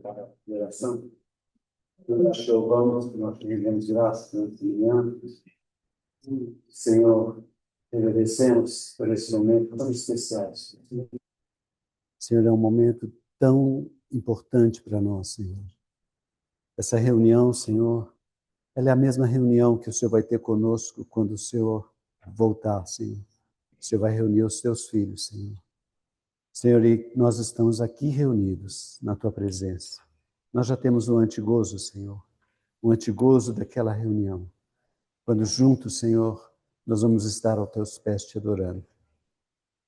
Para a oração, nós louvamos, nós rendemos graças nessa manhã. Senhor, agradecemos por esse momento tão especial. Senhor, é um momento tão importante para nós, Senhor. Essa reunião, Senhor, ela é a mesma reunião que o Senhor vai ter conosco quando o Senhor voltar, Senhor. O Senhor vai reunir os teus filhos, Senhor. Senhor, e nós estamos aqui reunidos na tua presença. Nós já temos um antigozo, Senhor, um antigozo daquela reunião. Quando juntos, Senhor, nós vamos estar aos teus pés te adorando.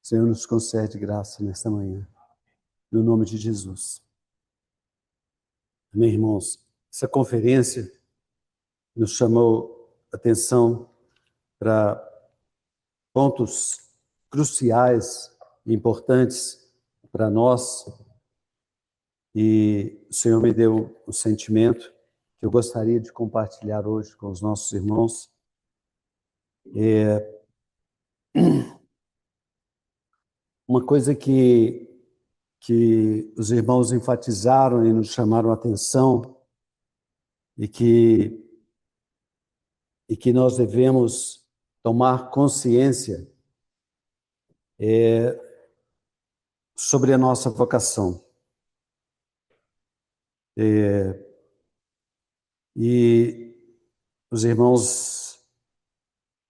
Senhor, nos concede graça nesta manhã, no nome de Jesus. Amém, irmãos? Essa conferência nos chamou a atenção para pontos cruciais e importantes para nós. E o Senhor me deu um sentimento que eu gostaria de compartilhar hoje com os nossos irmãos. Uma coisa que os irmãos enfatizaram e nos chamaram a atenção e que nós devemos tomar consciência sobre a nossa vocação. E os irmãos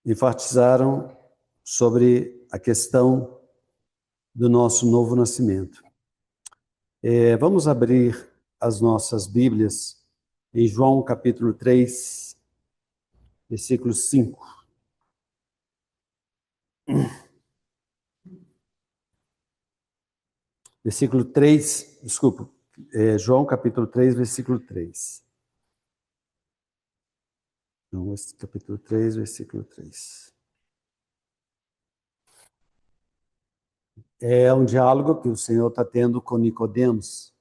enfatizaram sobre a questão do nosso novo nascimento. Vamos abrir as nossas Bíblias em João capítulo 3, versículo 5. Versículo 3, desculpa, João capítulo 3, versículo 3. João capítulo 3, versículo 3. É um diálogo que o Senhor está tendo com Nicodemos.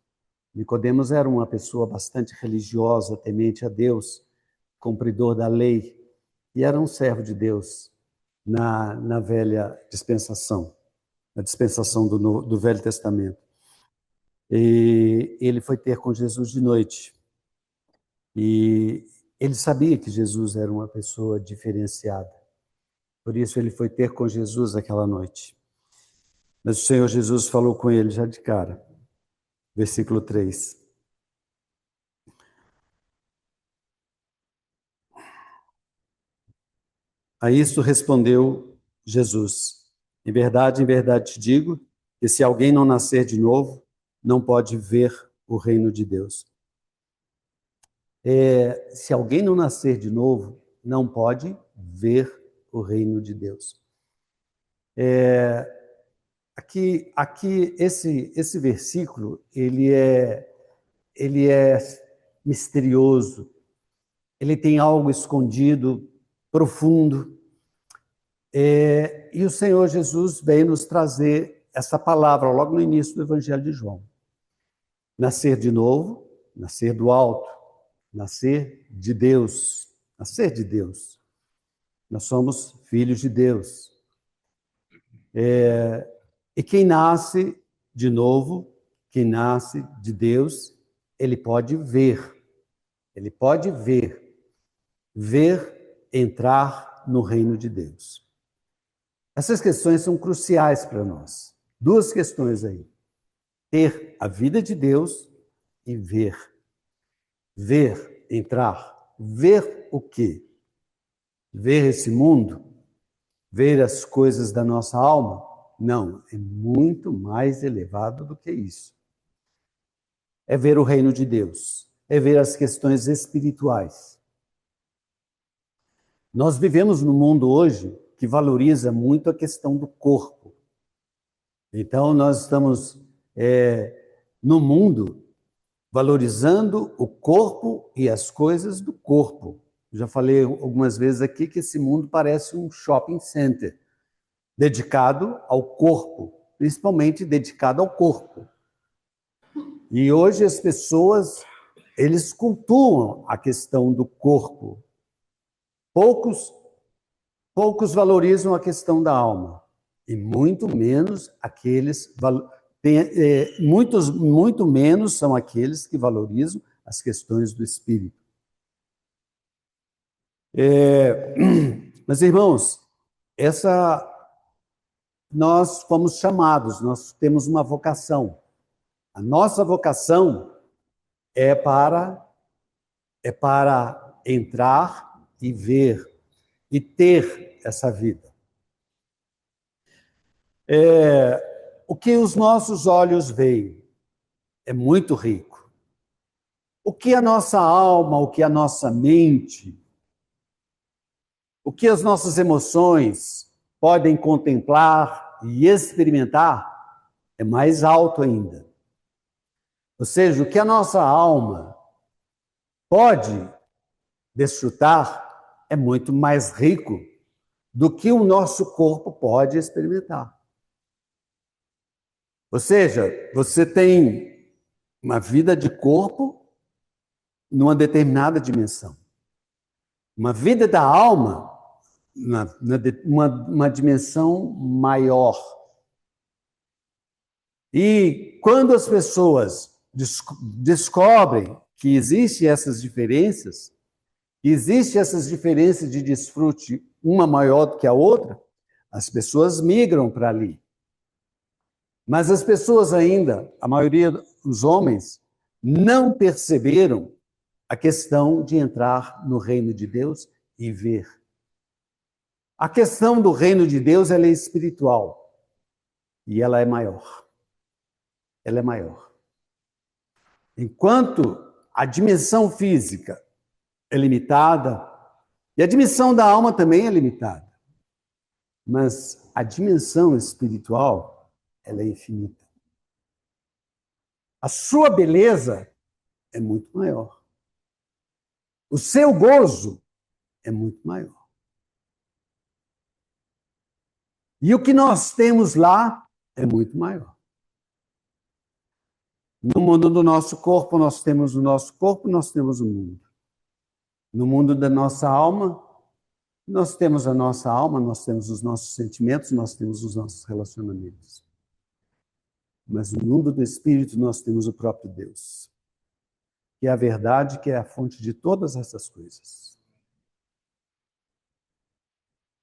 Nicodemos era uma pessoa bastante religiosa, temente a Deus, cumpridor da lei, e era um servo de Deus na velha dispensação, na dispensação do Velho Testamento. E ele foi ter com Jesus de noite. E ele sabia que Jesus era uma pessoa diferenciada. Por isso ele foi ter com Jesus aquela noite. Mas o Senhor Jesus falou com ele já de cara. Versículo 3. A isso respondeu Jesus: em verdade te digo, que se alguém não nascer de novo, não pode ver o reino de Deus. Se alguém não nascer de novo, não pode ver o reino de Deus. Aqui esse versículo, ele é misterioso, ele tem algo escondido, profundo, e o Senhor Jesus veio nos trazer essa palavra logo no início do Evangelho de João. Nascer de novo, nascer do alto, nascer de Deus, nascer de Deus. Nós somos filhos de Deus. E quem nasce de novo, quem nasce de Deus, ele pode ver entrar no reino de Deus. Essas questões são cruciais para nós. Duas questões aí. Ter a vida de Deus e ver. Ver, entrar. Ver o quê? Ver esse mundo? Ver as coisas da nossa alma? Não, é muito mais elevado do que isso. É ver o reino de Deus. É ver as questões espirituais. Nós vivemos num mundo hoje que valoriza muito a questão do corpo. Então, nós estamos no mundo valorizando o corpo e as coisas do corpo. Já falei algumas vezes aqui que esse mundo parece um shopping center, dedicado ao corpo, principalmente dedicado ao corpo. E hoje as pessoas, eles cultuam a questão do corpo. Poucos valorizam a questão da alma, e muito menos aqueles muito menos são aqueles que valorizam as questões do espírito. Mas, irmãos, nós fomos chamados, nós temos uma vocação. A nossa vocação é para entrar e ver e ter essa vida. O que os nossos olhos veem é muito rico. O que a nossa alma, o que a nossa mente, o que as nossas emoções podem contemplar e experimentar é mais alto ainda. Ou seja, o que a nossa alma pode desfrutar é muito mais rico do que o nosso corpo pode experimentar. Ou seja, você tem uma vida de corpo numa determinada dimensão. Uma vida da alma, uma dimensão maior. E quando as pessoas descobrem que existem essas diferenças de desfrute, uma maior do que a outra, as pessoas migram para ali. Mas as pessoas ainda, a maioria dos homens, não perceberam a questão de entrar no reino de Deus e ver. A questão do reino de Deus, ela é espiritual. E ela é maior. Ela é maior. Enquanto a dimensão física é limitada, e a dimensão da alma também é limitada, mas a dimensão espiritual, ela é infinita. A sua beleza é muito maior. O seu gozo é muito maior. E o que nós temos lá é muito maior. No mundo do nosso corpo, nós temos o nosso corpo, nós temos o mundo. No mundo da nossa alma, nós temos a nossa alma, nós temos os nossos sentimentos, nós temos os nossos relacionamentos. Mas no mundo do espírito, nós temos o próprio Deus, que é a verdade, que é a fonte de todas essas coisas.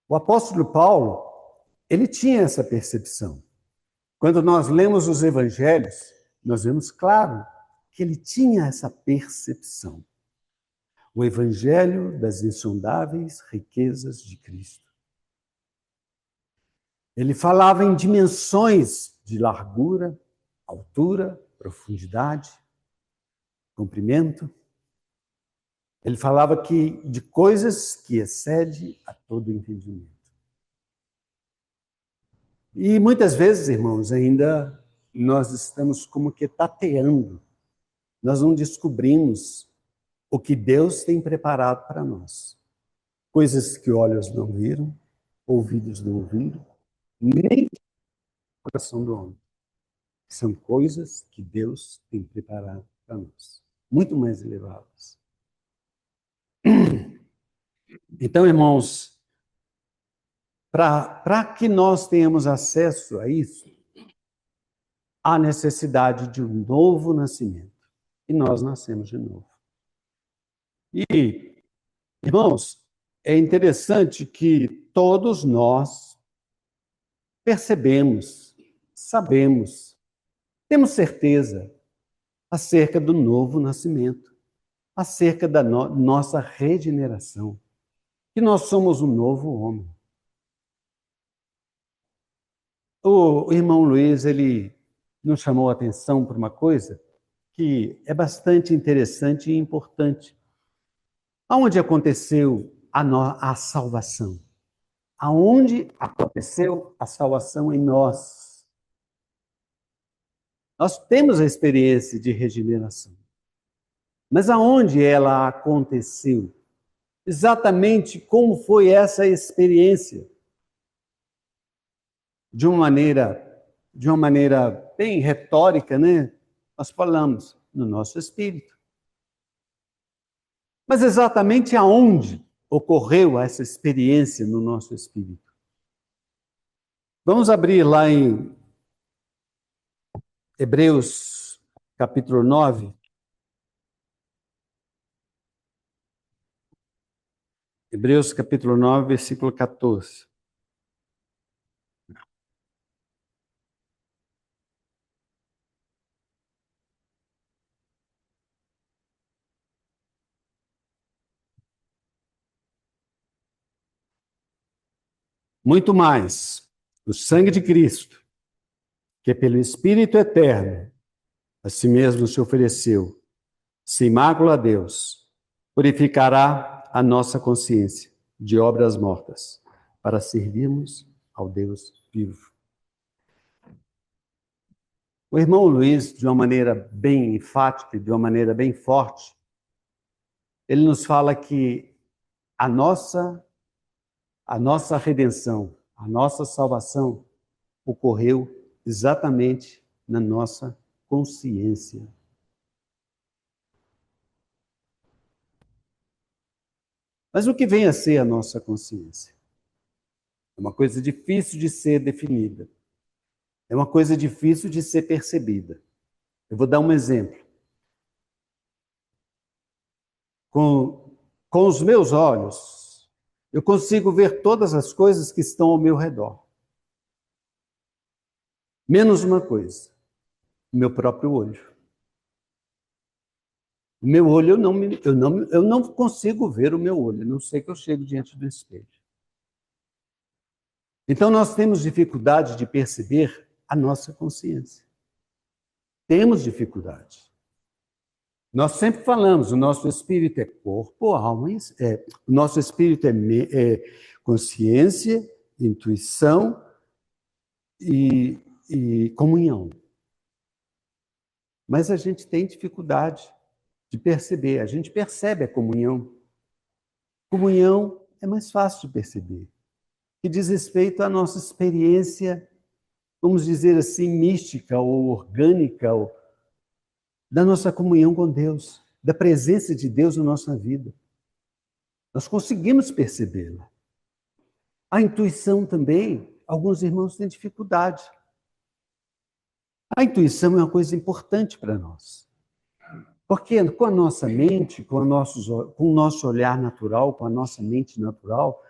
O apóstolo Paulo, ele tinha essa percepção. Quando nós lemos os evangelhos, nós vemos claro que ele tinha essa percepção. O evangelho das insondáveis riquezas de Cristo. Ele falava em dimensões de largura, altura, profundidade, comprimento. Ele falava de coisas que excedem a todo entendimento. E muitas vezes, irmãos, ainda nós estamos como que tateando. Nós não descobrimos o que Deus tem preparado para nós. Coisas que olhos não viram, ouvidos não ouviram, nem o coração do homem. São coisas que Deus tem preparado para nós. Muito mais elevadas. Então, irmãos, para que nós tenhamos acesso a isso, há necessidade de um novo nascimento. E nós nascemos de novo. E, irmãos, é interessante que todos nós percebemos, sabemos, temos certeza acerca do novo nascimento, acerca da nossa regeneração, que nós somos um novo homem. O irmão Luiz, ele nos chamou a atenção para uma coisa que é bastante interessante e importante. Aonde aconteceu a salvação? Aonde aconteceu a salvação em nós? Nós temos a experiência de regeneração. Mas aonde ela aconteceu? Exatamente como foi essa experiência? De uma maneira bem retórica, né? Nós falamos no nosso espírito. Mas exatamente aonde ocorreu essa experiência no nosso espírito? Vamos abrir lá em Hebreus, capítulo 9. Hebreus, capítulo 9, versículo 14. Muito mais, o sangue de Cristo, que pelo Espírito eterno, a si mesmo se ofereceu, sem mácula a Deus, purificará a nossa consciência de obras mortas, para servirmos ao Deus vivo. O irmão Luiz, de uma maneira bem enfática, de uma maneira bem forte, ele nos fala que a nossa redenção, a nossa salvação ocorreu exatamente na nossa consciência. Mas o que vem a ser a nossa consciência? É uma coisa difícil de ser definida. É uma coisa difícil de ser percebida. Eu vou dar um exemplo. Com os meus olhos, eu consigo ver todas as coisas que estão ao meu redor. Menos uma coisa, o meu próprio olho. O meu olho, eu não consigo ver o meu olho, a não ser que eu chego diante do espelho. Então, nós temos dificuldade de perceber a nossa consciência. Temos dificuldade. Nós sempre falamos, o nosso espírito é corpo, alma, o nosso espírito é consciência, intuição e comunhão. Mas a gente tem dificuldade de perceber. A gente percebe a comunhão. Comunhão é mais fácil de perceber, que diz respeito à nossa experiência, vamos dizer assim, mística ou orgânica, ou da nossa comunhão com Deus, da presença de Deus na nossa vida. Nós conseguimos percebê-la. A intuição também, alguns irmãos têm dificuldade. A intuição é uma coisa importante para nós. Porque com a nossa mente, com o nosso olhar natural, com a nossa mente natural,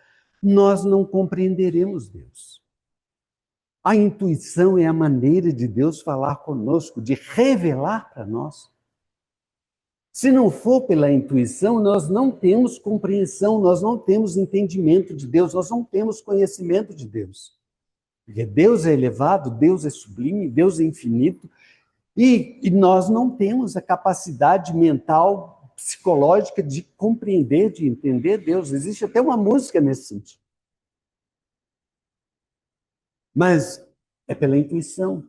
nós não compreenderemos Deus. A intuição é a maneira de Deus falar conosco, de revelar para nós. Se não for pela intuição, nós não temos compreensão, nós não temos entendimento de Deus, nós não temos conhecimento de Deus. Porque Deus é elevado, Deus é sublime, Deus é infinito, e nós não temos a capacidade mental, psicológica de compreender, de entender Deus. Existe até uma música nesse sentido. Mas é pela intuição.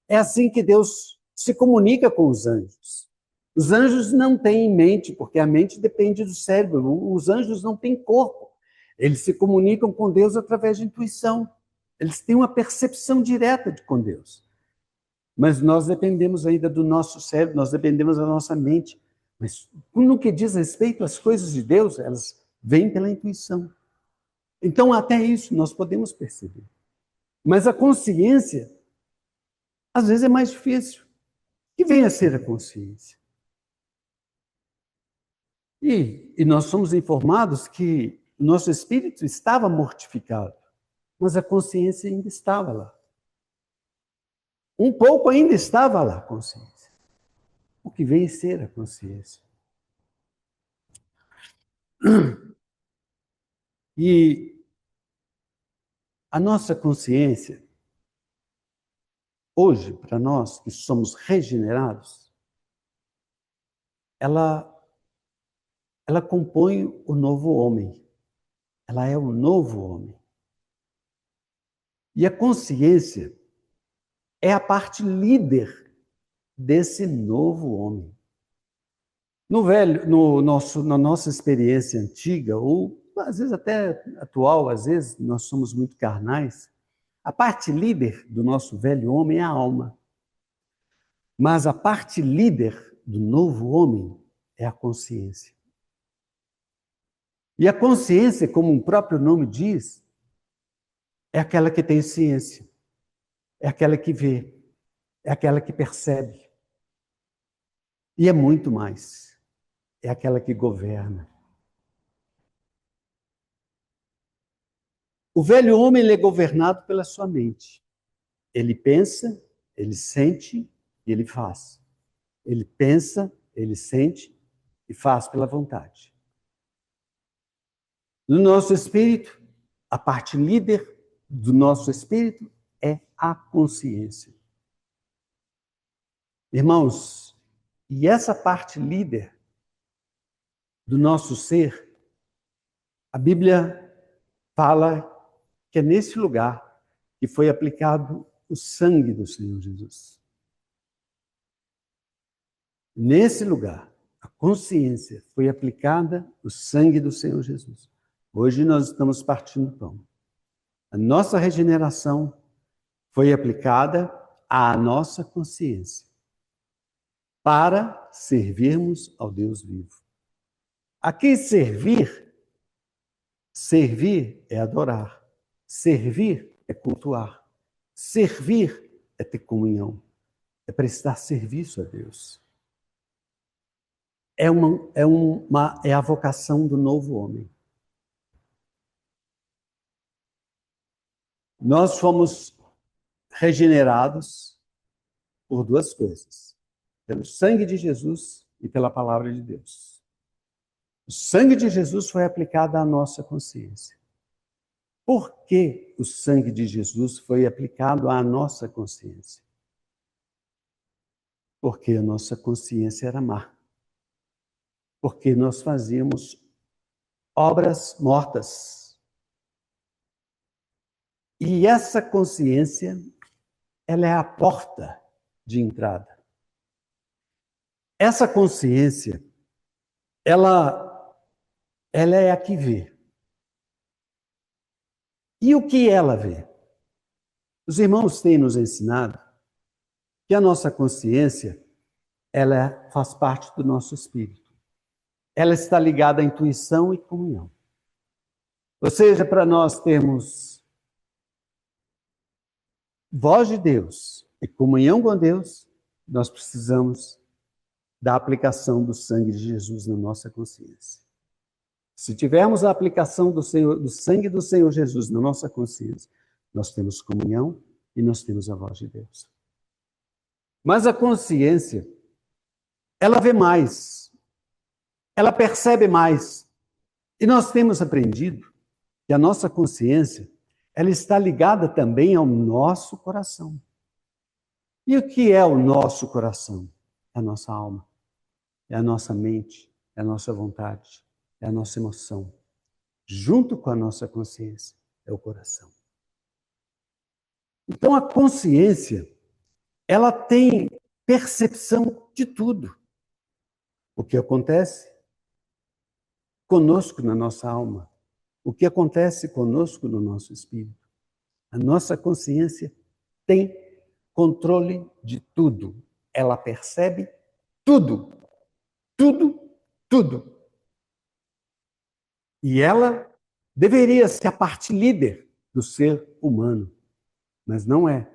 É assim que Deus se comunica com os anjos. Os anjos não têm mente, porque a mente depende do cérebro. Os anjos não têm corpo. Eles se comunicam com Deus através de intuição. Eles têm uma percepção direta com Deus. Mas nós dependemos ainda do nosso cérebro, nós dependemos da nossa mente. Mas no que diz respeito às coisas de Deus, elas vêm pela intuição. Então, até isso nós podemos perceber. Mas a consciência, às vezes, é mais difícil. O que vem a ser a consciência? E nós somos informados que o nosso espírito estava mortificado, mas a consciência ainda estava lá. Um pouco ainda estava lá a consciência. O que vem a ser a consciência? E a nossa consciência, hoje, para nós que somos regenerados, ela compõe o novo homem. Ela é o novo homem. E a consciência é a parte líder desse novo homem. Na nossa experiência antiga, ou às vezes até atual, às vezes nós somos muito carnais, a parte líder do nosso velho homem é a alma. Mas a parte líder do novo homem é a consciência. E a consciência, como o próprio nome diz, é aquela que tem ciência, é aquela que vê, é aquela que percebe. E é muito mais. É aquela que governa. O velho homem ele é governado pela sua mente. Ele pensa, ele sente e ele faz. Ele pensa, ele sente e faz pela vontade. No nosso espírito, a parte líder do nosso espírito é a consciência. Irmãos, e essa parte líder do nosso ser, a Bíblia fala que é nesse lugar que foi aplicado o sangue do Senhor Jesus. Nesse lugar, a consciência foi aplicada o sangue do Senhor Jesus. Hoje nós estamos partindo do pão. A nossa regeneração foi aplicada à nossa consciência para servirmos ao Deus vivo. Aqui servir é adorar. Servir é cultuar. Servir é ter comunhão. É prestar serviço a Deus. É a vocação do novo homem. Nós fomos regenerados por duas coisas: pelo sangue de Jesus e pela palavra de Deus. O sangue de Jesus foi aplicado à nossa consciência. Por que o sangue de Jesus foi aplicado à nossa consciência? Porque a nossa consciência era má. Porque nós fazíamos obras mortas. E essa consciência, ela é a porta de entrada. Essa consciência, ela é a que vê. E o que ela vê? Os irmãos têm nos ensinado que a nossa consciência, ela faz parte do nosso espírito. Ela está ligada à intuição e comunhão. Ou seja, para nós termos voz de Deus e comunhão com Deus, nós precisamos da aplicação do sangue de Jesus na nossa consciência. Se tivermos a aplicação do sangue do Senhor Jesus na nossa consciência, nós temos comunhão e nós temos a voz de Deus. Mas a consciência, ela vê mais, ela percebe mais. E nós temos aprendido que a nossa consciência, ela está ligada também ao nosso coração. E o que é o nosso coração? É a nossa alma, é a nossa mente, é a nossa vontade, é a nossa emoção. Junto com a nossa consciência, é o coração. Então a consciência, ela tem percepção de tudo. O que acontece conosco na nossa alma, o que acontece conosco no nosso espírito. A nossa consciência tem controle de tudo. Ela percebe tudo. Tudo, tudo. E ela deveria ser a parte líder do ser humano, mas não é.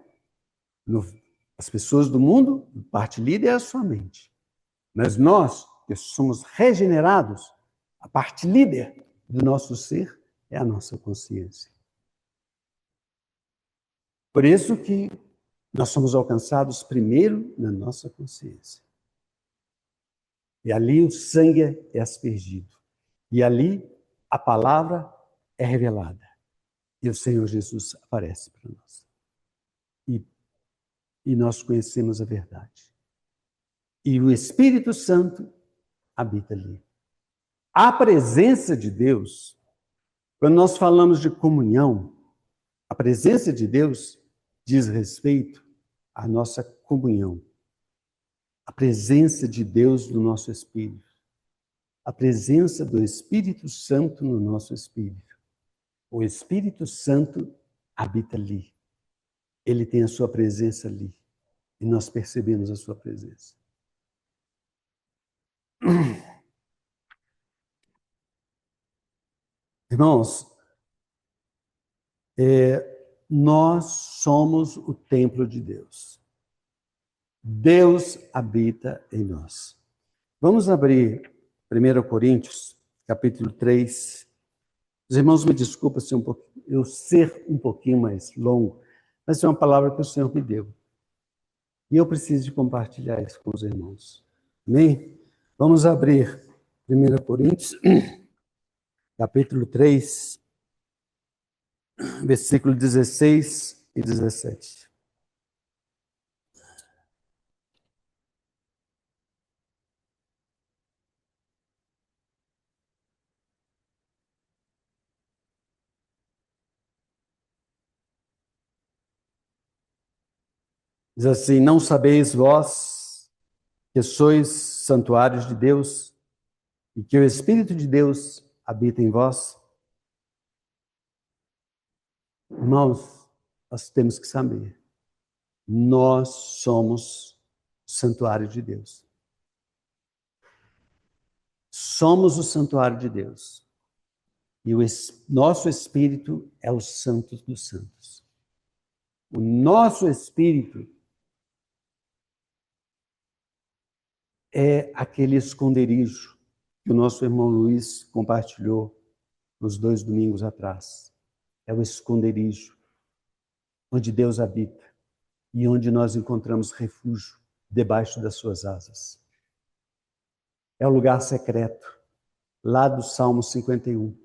As pessoas do mundo, a parte líder é a sua mente. Mas nós, que somos regenerados, a parte líder do nosso ser é a nossa consciência. Por isso que nós somos alcançados primeiro na nossa consciência. E ali o sangue é aspergido. E ali a palavra é revelada. E o Senhor Jesus aparece para nós. E nós conhecemos a verdade. E o Espírito Santo habita ali. A presença de Deus, quando nós falamos de comunhão, a presença de Deus diz respeito à nossa comunhão. A presença de Deus no nosso espírito. A presença do Espírito Santo no nosso espírito. O Espírito Santo habita ali. Ele tem a sua presença ali. E nós percebemos a sua presença. Irmãos, nós somos o templo de Deus. Deus habita em nós. Vamos abrir 1 Coríntios, capítulo 3. Os irmãos me desculpem se eu ser um pouquinho mais longo, mas é uma palavra que o Senhor me deu. E eu preciso de compartilhar isso com os irmãos. Amém? Vamos abrir 1 Coríntios, capítulo 3, versículo 16 e 17. Diz assim: não sabeis vós que sois santuários de Deus e que o Espírito de Deus habita em vós? Irmãos, nós temos que saber. Nós somos o santuário de Deus. Somos o santuário de Deus. E nosso espírito é o santo dos santos. O nosso espírito é aquele esconderijo que o nosso irmão Luiz compartilhou nos 2 domingos atrás. É o esconderijo onde Deus habita e onde nós encontramos refúgio debaixo das suas asas. É o lugar secreto, lá do Salmo 51.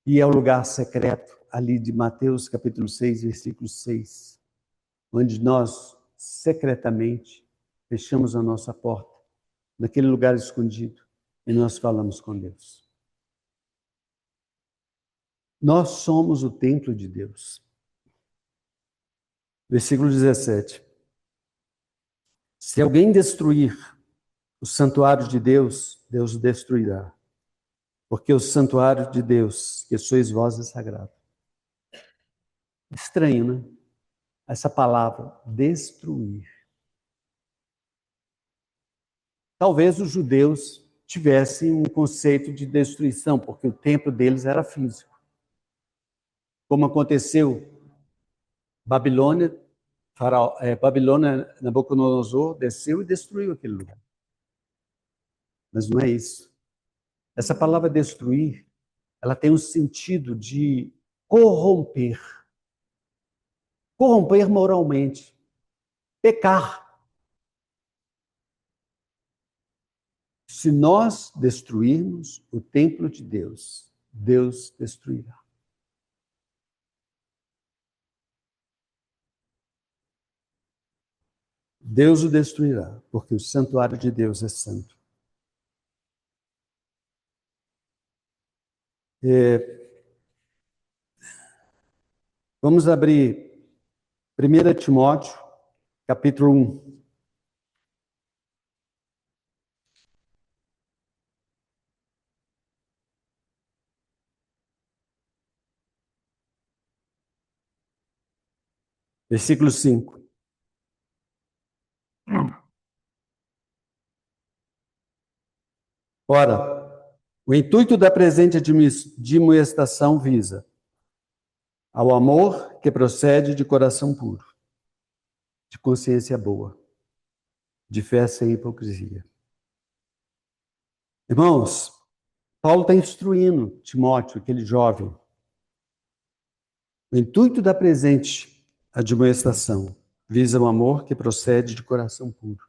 E é o lugar secreto ali de Mateus capítulo 6, versículo 6, onde nós secretamente fechamos a nossa porta, naquele lugar escondido, e nós falamos com Deus. Nós somos o templo de Deus. Versículo 17. Se alguém destruir o santuário de Deus, Deus o destruirá. Porque o santuário de Deus, que sois vós, é sagrado. Estranho, né? Essa palavra, destruir. Talvez os judeus tivessem um conceito de destruição, porque o templo deles era físico. Como aconteceu, Babilônia, Nabucodonosor desceu e destruiu aquele lugar. Mas não é isso. Essa palavra destruir, ela tem um sentido de corromper. Corromper moralmente. Pecar. Se nós destruirmos o templo de Deus, Deus destruirá. Deus o destruirá, porque o santuário de Deus é santo. Vamos abrir 1 Timóteo, capítulo 1. Versículo 5. Ora, o intuito da presente admoestação visa ao amor que procede de coração puro, de consciência boa, de fé sem hipocrisia. Irmãos, Paulo está instruindo Timóteo, aquele jovem. O intuito da presente admoestação visa o amor que procede de coração puro.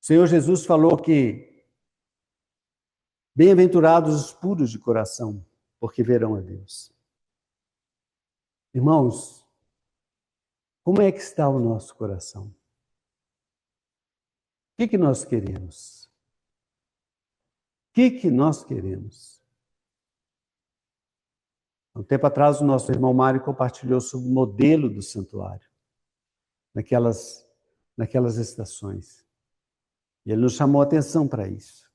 O Senhor Jesus falou que bem-aventurados os puros de coração, porque verão a Deus. Irmãos, como é que está o nosso coração? O que nós queremos? O que nós queremos? Há um tempo atrás, o nosso irmão Mário compartilhou sobre o modelo do santuário, naquelas estações. E ele nos chamou a atenção para isso.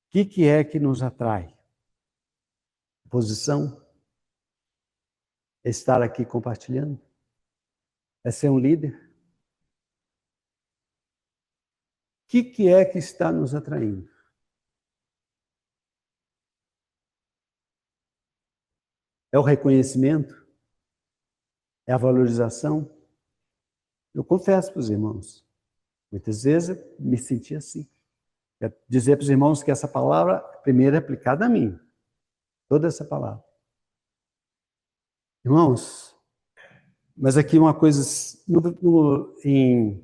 O que é que nos atrai? Posição? É estar aqui compartilhando? É ser um líder? O que é que está nos atraindo? É o reconhecimento? É a valorização? Eu confesso para os irmãos, muitas vezes eu me senti assim. Quero dizer para os irmãos que essa palavra, primeiro, é aplicada a mim. Toda essa palavra. Irmãos, mas aqui uma coisa, em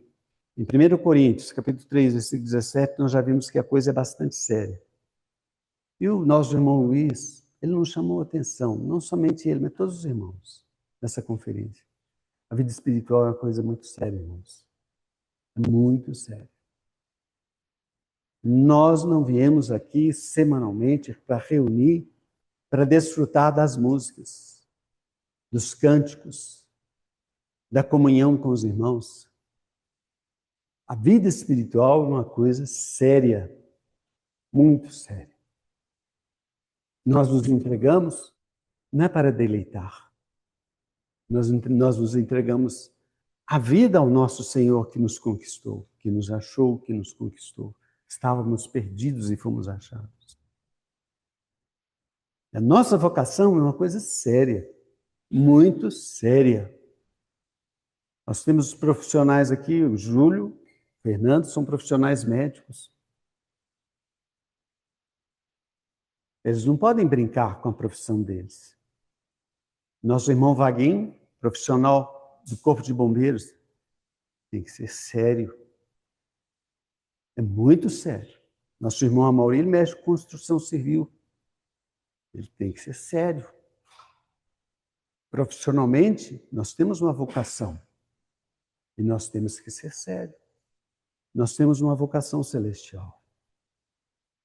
1 Coríntios, capítulo 3, versículo 17, nós já vimos que a coisa é bastante séria. E o nosso irmão Luiz, ele não chamou atenção, não somente ele, mas todos os irmãos, nessa conferência. A vida espiritual é uma coisa muito séria, irmãos. É muito séria. Nós não viemos aqui semanalmente para reunir, para desfrutar das músicas, dos cânticos, da comunhão com os irmãos. A vida espiritual é uma coisa séria, muito séria. Nós nos entregamos não é para deleitar. Nós nos entregamos a vida ao nosso Senhor que nos conquistou, que nos achou, que nos conquistou. Estávamos perdidos e fomos achados. A nossa vocação é uma coisa séria, muito séria. Nós temos profissionais aqui, o Júlio, o Fernando, são profissionais médicos. Eles não podem brincar com a profissão deles. Nosso irmão Vaguinho, profissional do Corpo de Bombeiros, tem que ser sério. É muito sério. Nosso irmão Amaury, ele mexe com construção civil. Ele tem que ser sério. Profissionalmente, nós temos uma vocação. E nós temos que ser sérios. Nós temos uma vocação celestial.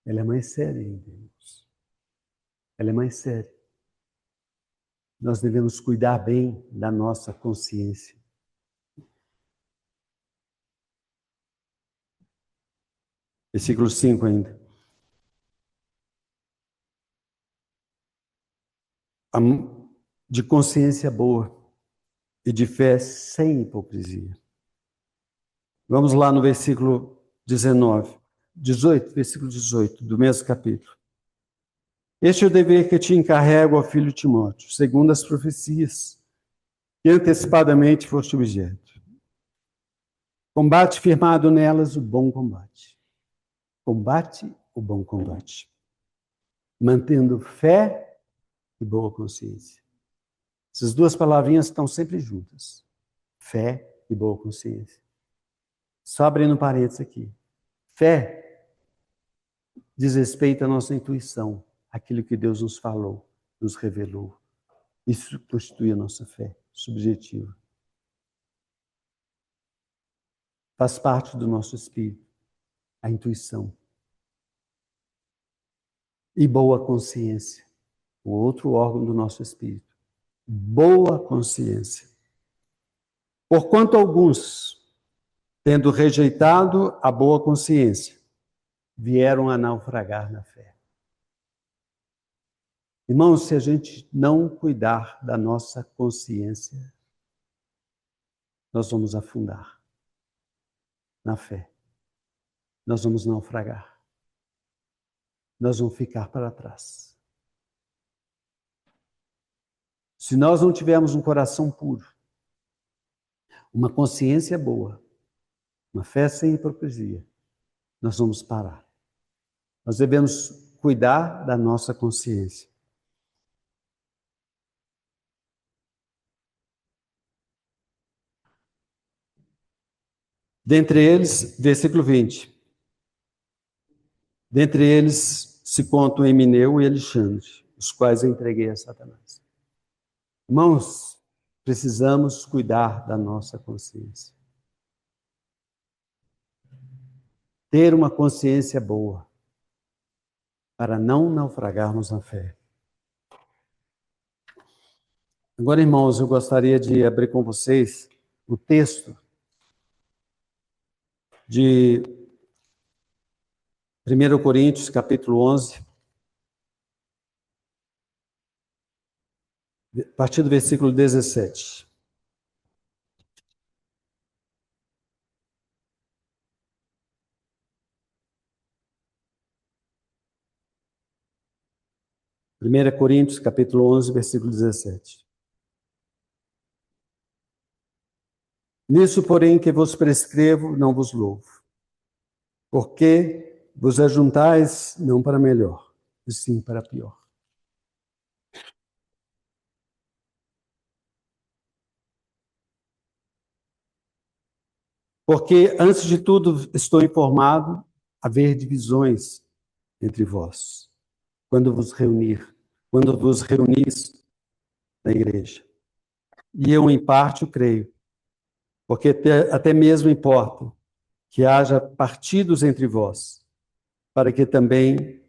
Ela é mais séria ainda, irmãos. Ela é mais séria. Nós devemos cuidar bem da nossa consciência. Versículo 5 ainda. De consciência boa e de fé sem hipocrisia. Vamos lá no versículo 18, versículo 18, do mesmo capítulo. Este é o dever que te encarrego, ó filho Timóteo, segundo as profecias, que antecipadamente foste objeto. Combate firmado nelas o bom combate. Combate o bom combate. Mantendo fé e boa consciência. Essas duas palavrinhas estão sempre juntas. Fé e boa consciência. Só abrindo parênteses aqui. Fé diz respeito à nossa intuição, aquilo que Deus nos falou, nos revelou. Isso constitui a nossa fé subjetiva. Faz parte do nosso espírito, a intuição. E boa consciência, o outro órgão do nosso espírito. Boa consciência. Porquanto alguns, tendo rejeitado a boa consciência, vieram a naufragar na fé. Irmãos, se a gente não cuidar da nossa consciência, nós vamos afundar na fé. Nós vamos naufragar. Nós vamos ficar para trás. Se nós não tivermos um coração puro, uma consciência boa, uma fé sem hipocrisia, nós vamos parar. Nós devemos cuidar da nossa consciência. Dentre eles, versículo 20. Dentre eles se contam Emineu e Alexandre, os quais eu entreguei a Satanás. Irmãos, precisamos cuidar da nossa consciência. Ter uma consciência boa, para não naufragarmos na fé. Agora, irmãos, eu gostaria de abrir com vocês o texto de 1 Coríntios, capítulo 11, a partir do versículo 17. Primeira Coríntios, capítulo 11, versículo 17. Nisso, porém, que vos prescrevo, não vos louvo, porque vos ajuntais não para melhor, e sim para pior. Porque, antes de tudo, estou informado haver divisões entre vós, quando quando vos reunis na igreja. E eu, em parte, o creio, porque até mesmo importa que haja partidos entre vós, para que também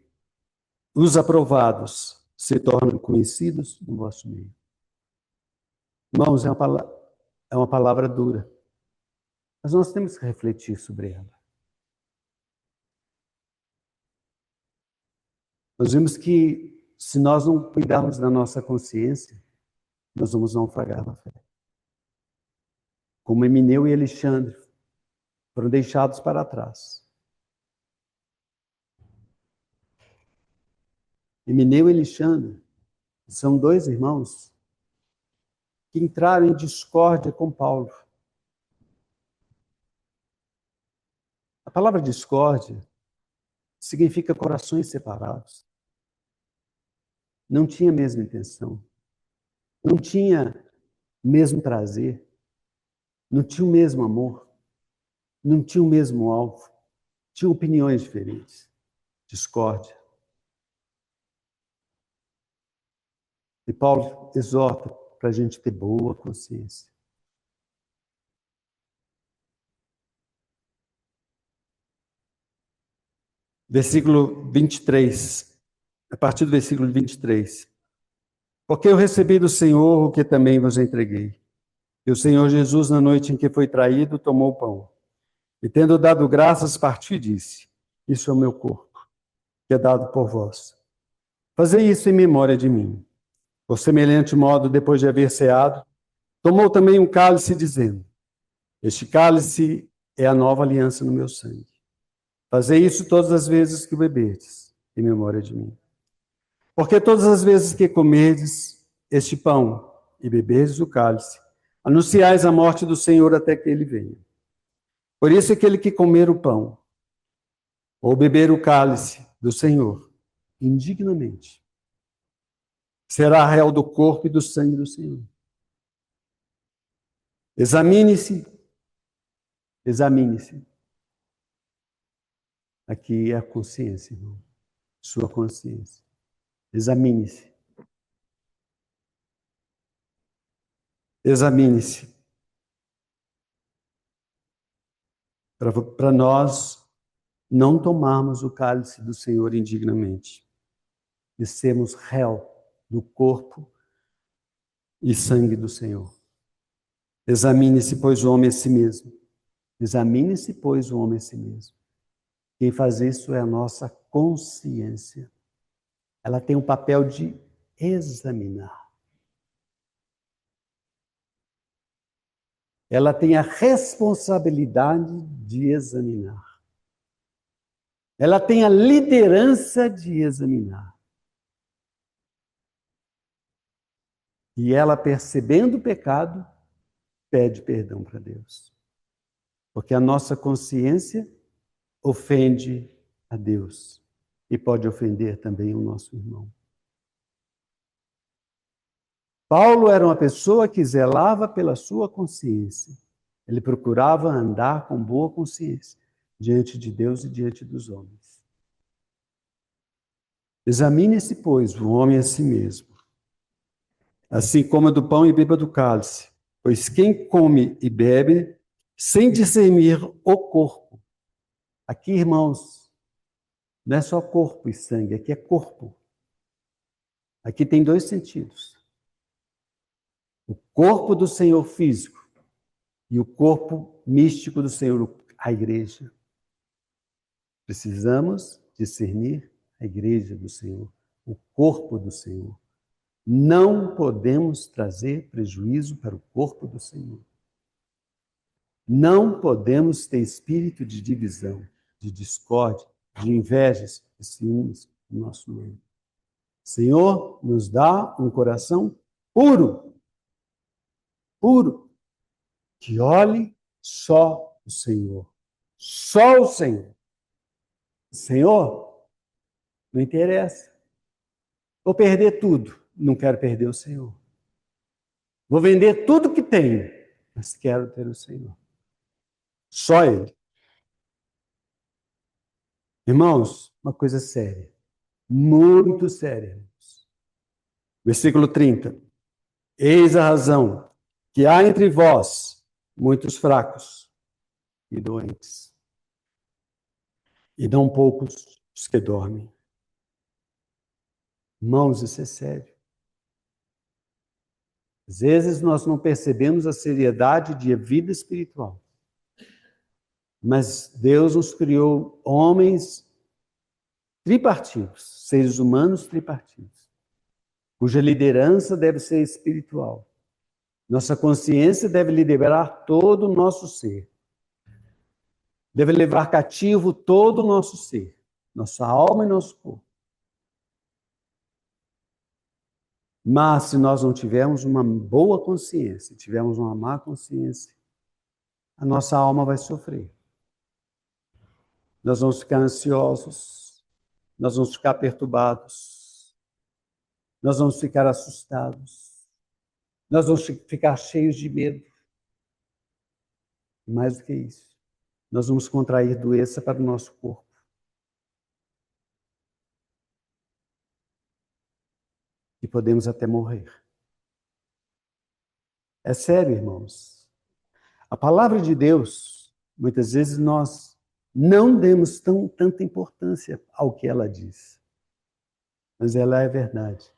os aprovados se tornem conhecidos no vosso meio. Irmãos, é uma palavra dura, mas nós temos que refletir sobre ela. Nós vimos que, se nós não cuidarmos da nossa consciência, nós vamos naufragar na fé. Como Emineu e Alexandre foram deixados para trás. Emineu e Alexandre são dois irmãos que entraram em discórdia com Paulo. A palavra discórdia significa corações separados. Não tinha a mesma intenção, não tinha o mesmo prazer, não tinha o mesmo amor, não tinha o mesmo alvo, tinham opiniões diferentes. Discórdia. E Paulo exorta para a gente ter boa consciência. Versículo 23, a partir do versículo 23. Porque eu recebi do Senhor o que também vos entreguei. E o Senhor Jesus, na noite em que foi traído, tomou o pão. E tendo dado graças, partiu e disse: Isso é o meu corpo, que é dado por vós. Fazei isso em memória de mim. Por semelhante modo, depois de haver ceado, tomou também um cálice, dizendo: Este cálice é a nova aliança no meu sangue. Fazei isso todas as vezes que beberdes, em memória de mim. Porque todas as vezes que comerdes este pão e beberdes o cálice, anunciais a morte do Senhor até que ele venha. Por isso, aquele que comer o pão ou beber o cálice do Senhor indignamente será réu do corpo e do sangue do Senhor. Examine-se, examine-se. Aqui é a consciência, irmão. Sua consciência. Examine-se. Examine-se. Para nós não tomarmos o cálice do Senhor indignamente e sermos réu do corpo e sangue do Senhor. Examine-se, pois, o homem a si mesmo. Examine-se, pois, o homem a si mesmo. Quem faz isso é a nossa consciência. Ela tem o papel de examinar. Ela tem a responsabilidade de examinar. Ela tem a liderança de examinar. E ela, percebendo o pecado, pede perdão para Deus. Porque a nossa consciência ofende a Deus e pode ofender também o nosso irmão. Paulo era uma pessoa que zelava pela sua consciência. Ele procurava andar com boa consciência diante de Deus e diante dos homens. Examine-se, pois, o homem a si mesmo, assim coma do pão e beba do cálice, pois quem come e bebe, sem discernir o corpo. Aqui, irmãos, não é só corpo e sangue, aqui é corpo. Aqui tem dois sentidos. O corpo do Senhor físico e o corpo místico do Senhor, a igreja. Precisamos discernir a igreja do Senhor, o corpo do Senhor. Não podemos trazer prejuízo para o corpo do Senhor. Não podemos ter espírito de divisão, de discórdia, de invejas e ciúmes no nosso meio. Senhor, nos dá um coração puro, puro, que olhe só o Senhor. Só o Senhor. Senhor, não interessa. Vou perder tudo. Não quero perder o Senhor. Vou vender tudo que tenho, mas quero ter o Senhor. Só Ele. Irmãos, uma coisa séria. Muito séria. Versículo 30. Eis a razão que há entre vós muitos fracos e doentes, e não poucos os que dormem. Irmãos, isso é sério. Às vezes nós não percebemos a seriedade de vida espiritual. Mas Deus nos criou homens tripartidos, seres humanos tripartidos, cuja liderança deve ser espiritual. Nossa consciência deve liderar todo o nosso ser. Deve levar cativo todo o nosso ser, nossa alma e nosso corpo. Mas se nós não tivermos uma boa consciência, tivermos uma má consciência, a nossa alma vai sofrer. Nós vamos ficar ansiosos, nós vamos ficar perturbados, nós vamos ficar assustados, nós vamos ficar cheios de medo. Mais do que isso, nós vamos contrair doença para o nosso corpo. E podemos até morrer. É sério, irmãos. A palavra de Deus, muitas vezes nós não demos tanta importância ao que ela diz. Mas ela é verdade.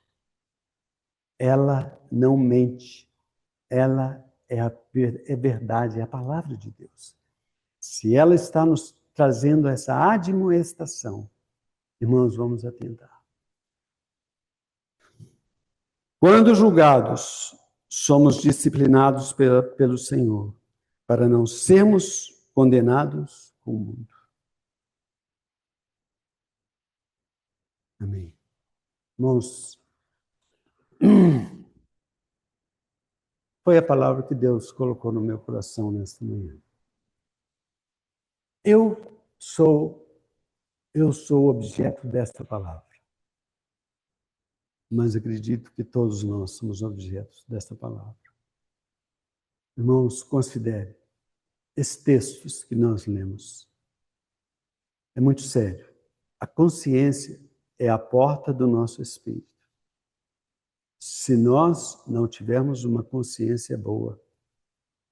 Ela não mente. Ela é verdade, é a palavra de Deus. Se ela está nos trazendo essa admoestação, irmãos, vamos atentar. Quando julgados, somos disciplinados pelo Senhor, para não sermos condenados com o mundo. Amém. Irmãos, foi a palavra que Deus colocou no meu coração nesta manhã. Eu sou objeto desta palavra. Mas acredito que todos nós somos objetos desta palavra. Irmãos, considere esses textos que nós lemos. É muito sério. A consciência é a porta do nosso espírito. Se nós não tivermos uma consciência boa,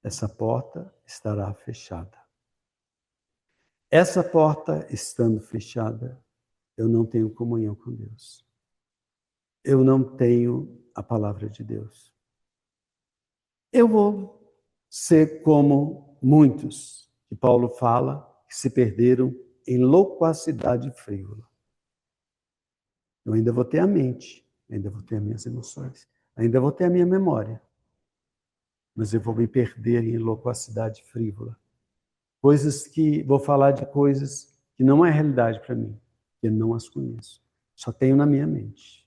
essa porta estará fechada. Essa porta estando fechada, eu não tenho comunhão com Deus. Eu não tenho a palavra de Deus. Eu vou ser como muitos que Paulo fala que se perderam em loquacidade frívola. Eu ainda vou ter a mente, ainda vou ter as minhas emoções, ainda vou ter a minha memória, mas eu vou me perder em loquacidade frívola. Vou falar de coisas que não é realidade para mim, que eu não as conheço, só tenho na minha mente.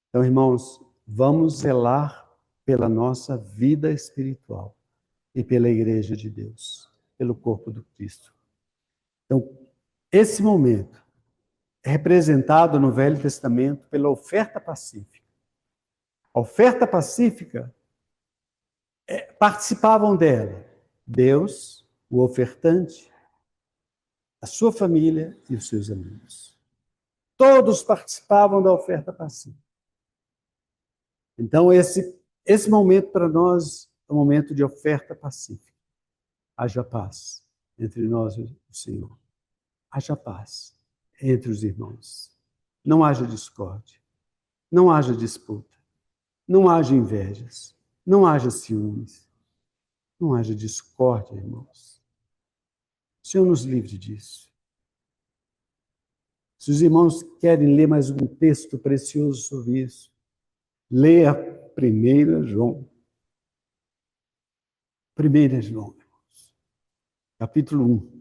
Então, irmãos, vamos zelar pela nossa vida espiritual e pela igreja de Deus, pelo corpo do Cristo. Então, esse momento é representado no Velho Testamento pela oferta pacífica. A oferta pacífica, participavam dela Deus, o ofertante, a sua família e os seus amigos. Todos participavam da oferta pacífica. Então, esse momento para nós é um momento de oferta pacífica. Haja paz entre nós e o Senhor. Haja paz entre os irmãos. Não haja discórdia. Não haja disputa. Não haja invejas. Não haja ciúmes. Não haja discórdia, irmãos. O Senhor nos livre disso. Se os irmãos querem ler mais um texto precioso sobre isso, leia 1 João. 1 João, irmãos. Capítulo 1.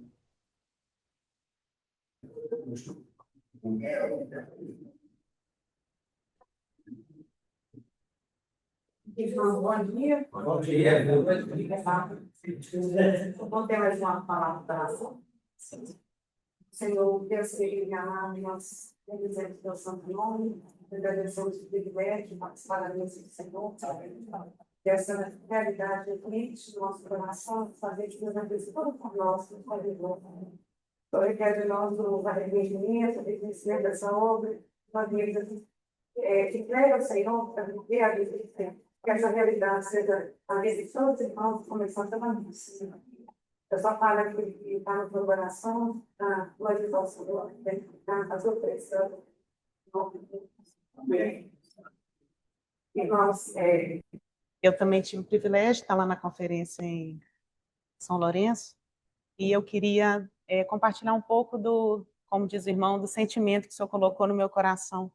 Irmão, bom dia. Bom dia. Vou ter mais uma palavra da oração. Senhor, Deus querido e amado, nós bendizemos teu santo nome, agradecemos o privilégio de participar da mesa do Senhor, dessa realidade limite do nosso coração, fazer que Deus abençoe todo por nós, por favor. Eu requer de nós o arrependimento, o reconhecimento dessa obra, uma vida que entrega ao Senhor para viver a vida de Deus. Que essa realidade seja a vida de todos os irmãos, começando pela nossa. Eu só falo que está no teu coração, a glória do Senhor, a sua pressão. Irmãos, eu também tive o privilégio de estar lá na conferência em São Lourenço, e eu queria compartilhar um pouco do, como diz o irmão, do sentimento que o Senhor colocou no meu coração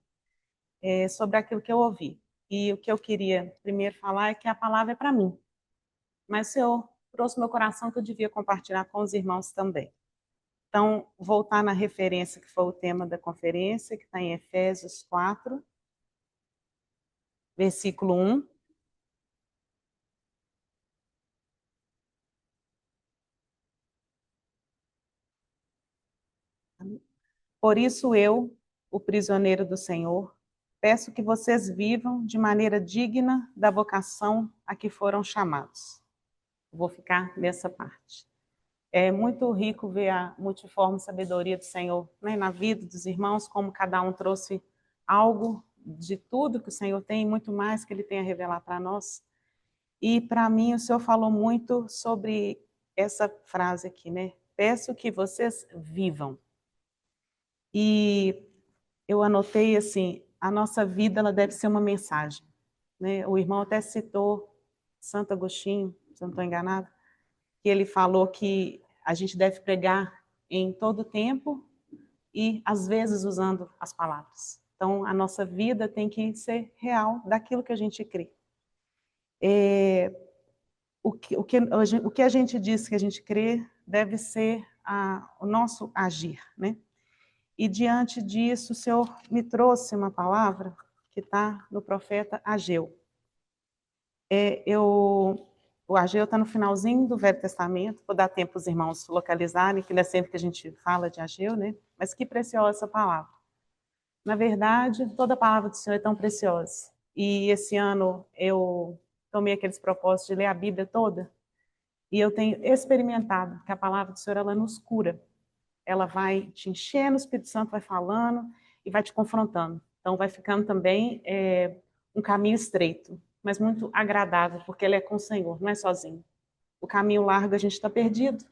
sobre aquilo que eu ouvi. E o que eu queria primeiro falar é que a palavra é para mim, mas o Senhor trouxe no meu coração que eu devia compartilhar com os irmãos também. Então, voltar na referência que foi o tema da conferência, que está em Efésios 4, versículo 1. Por isso eu, o prisioneiro do Senhor, peço que vocês vivam de maneira digna da vocação a que foram chamados. Vou ficar nessa parte. É muito rico ver a multiforme sabedoria do Senhor, né, na vida dos irmãos, como cada um trouxe algo de tudo que o Senhor tem, muito mais que Ele tem a revelar para nós. E para mim o Senhor falou muito sobre essa frase aqui, né? Peço que vocês vivam. E eu anotei assim, a nossa vida ela deve ser uma mensagem, né? O irmão até citou Santo Agostinho, se eu não estou enganado, que ele falou que a gente deve pregar em todo tempo e às vezes usando as palavras. Então a nossa vida tem que ser real daquilo que a gente crê. O que a gente diz que a gente crê deve ser o nosso agir, né? E diante disso, o Senhor me trouxe uma palavra que está no profeta Ageu. O Ageu está no finalzinho do Velho Testamento, vou dar tempo para os irmãos localizarem, que não é sempre que a gente fala de Ageu, né? Mas que preciosa essa palavra. Na verdade, toda a palavra do Senhor é tão preciosa. E esse ano eu tomei aqueles propósitos de ler a Bíblia toda, e eu tenho experimentado que a palavra do Senhor, ela nos cura. Ela vai te enchendo, o Espírito Santo vai falando e vai te confrontando. Então vai ficando também um caminho estreito, mas muito agradável, porque ele é com o Senhor, não é sozinho. O caminho largo a gente está perdido.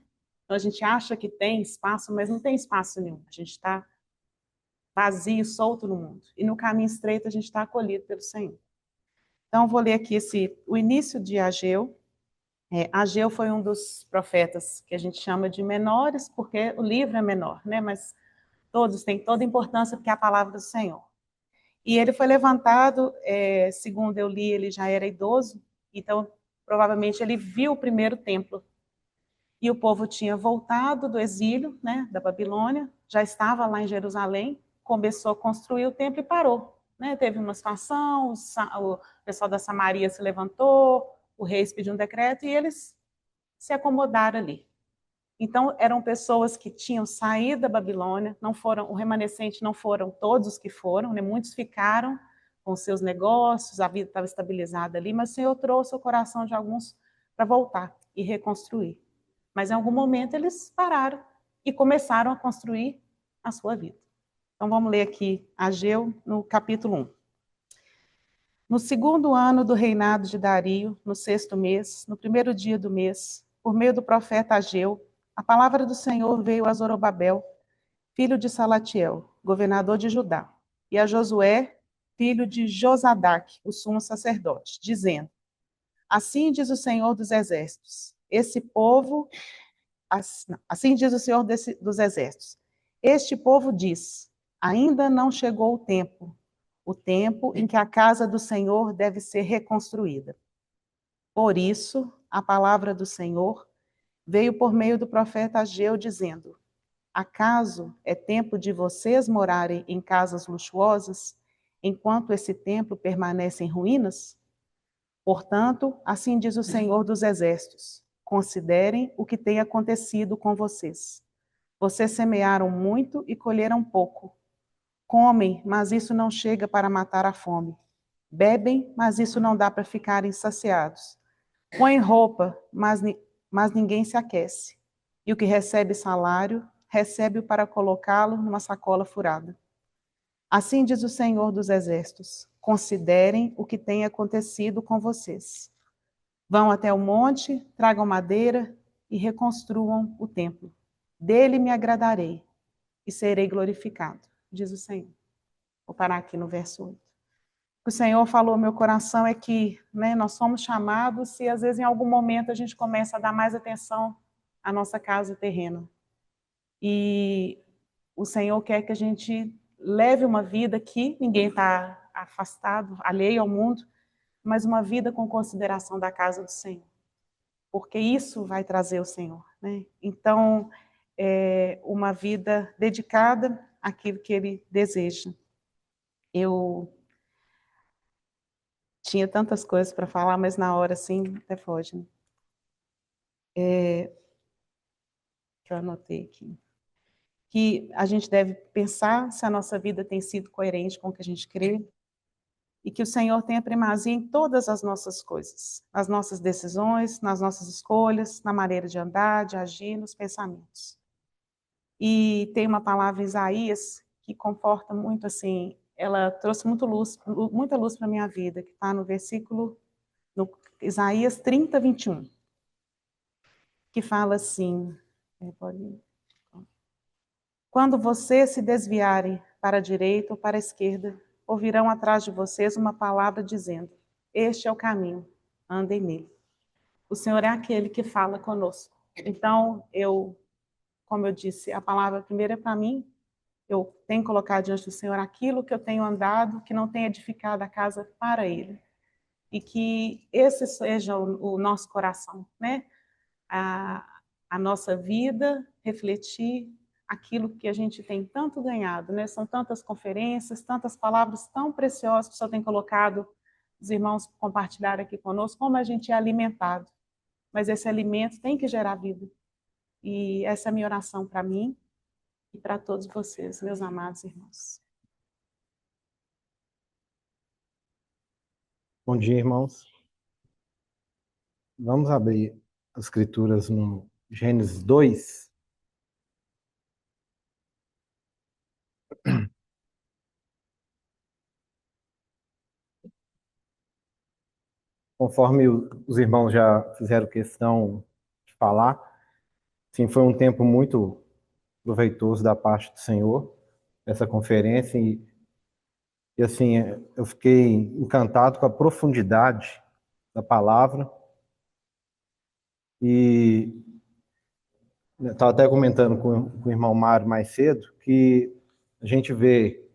Então a gente acha que tem espaço, mas não tem espaço nenhum. A gente está vazio, solto no mundo. E no caminho estreito a gente está acolhido pelo Senhor. Então vou ler aqui o início de Ageu. Ageu foi um dos profetas que a gente chama de menores, porque o livro é menor, né? Mas todos têm toda a importância porque é a palavra do Senhor. E ele foi levantado, segundo eu li, ele já era idoso, então provavelmente ele viu o primeiro templo. E o povo tinha voltado do exílio, né, da Babilônia, já estava lá em Jerusalém, começou a construir o templo e parou. Né? Teve uma situação, o pessoal da Samaria se levantou, o rei pediu um decreto e eles se acomodaram ali. Então, eram pessoas que tinham saído da Babilônia, não foram, o remanescente não foram todos os que foram, né? Muitos ficaram com seus negócios, a vida estava estabilizada ali, mas o Senhor trouxe o coração de alguns para voltar e reconstruir. Mas em algum momento eles pararam e começaram a construir a sua vida. Então vamos ler aqui Ageu no capítulo 1. No segundo ano do reinado de Dario, no sexto mês, no primeiro dia do mês, por meio do profeta Ageu, a palavra do Senhor veio a Zorobabel, filho de Salatiel, governador de Judá, e a Josué, filho de Josadaque, o sumo sacerdote, dizendo: Assim diz o Senhor dos exércitos, assim diz o Senhor dos exércitos, este povo diz, ainda não chegou o tempo em que a casa do Senhor deve ser reconstruída. Por isso, a palavra do Senhor veio por meio do profeta Ageu, dizendo: Acaso é tempo de vocês morarem em casas luxuosas, enquanto esse templo permanece em ruínas? Portanto, assim diz o Senhor dos Exércitos: considerem o que tem acontecido com vocês. Vocês semearam muito e colheram pouco. Comem, mas isso não chega para matar a fome. Bebem, mas isso não dá para ficarem saciados. Põem roupa, mas ninguém se aquece. E o que recebe salário, recebe-o para colocá-lo numa sacola furada. Assim diz o Senhor dos Exércitos: considerem o que tem acontecido com vocês. Vão até o monte, tragam madeira e reconstruam o templo. Dele me agradarei e serei glorificado, diz o Senhor. Vou parar aqui no verso 8. O que o Senhor falou no meu coração é que, né, nós somos chamados e às vezes em algum momento a gente começa a dar mais atenção à nossa casa terrena. E o Senhor quer que a gente leve uma vida que ninguém está afastado, alheio ao mundo, mas uma vida com consideração da casa do Senhor. Porque isso vai trazer o Senhor, né? Então, uma vida dedicada àquilo que Ele deseja. Eu tinha tantas coisas para falar, mas na hora, assim, até foge. Né? Que eu anotei aqui. Que a gente deve pensar se a nossa vida tem sido coerente com o que a gente crê, e que o Senhor tenha primazia em todas as nossas coisas, nas nossas decisões, nas nossas escolhas, na maneira de andar, de agir, nos pensamentos. E tem uma palavra em Isaías que conforta muito, assim, ela trouxe muita luz para a minha vida, que está no versículo, no Isaías 30, 21, que fala assim, quando vocês se desviarem para a direita ou para a esquerda, ouvirão atrás de vocês uma palavra dizendo, este é o caminho, andem nele. O Senhor é aquele que fala conosco. Então, como eu disse, a palavra primeira é para mim, eu tenho colocado diante do Senhor aquilo que eu tenho andado, que não tem edificado a casa para Ele. E que esse seja o nosso coração, né? A nossa vida, refletir aquilo que a gente tem tanto ganhado, né? São tantas conferências, tantas palavras tão preciosas que o Senhor tem colocado, os irmãos compartilharam aqui conosco, como a gente é alimentado. Mas esse alimento tem que gerar vida. E essa é a minha oração para mim e para todos vocês, meus amados irmãos. Bom dia, irmãos. Vamos abrir as escrituras no Gênesis 2. Conforme os irmãos já fizeram questão de falar, sim, foi um tempo muito proveitoso da parte do Senhor, essa conferência, e assim, eu fiquei encantado com a profundidade da palavra, e estava até comentando com o irmão Mário mais cedo, que a gente vê,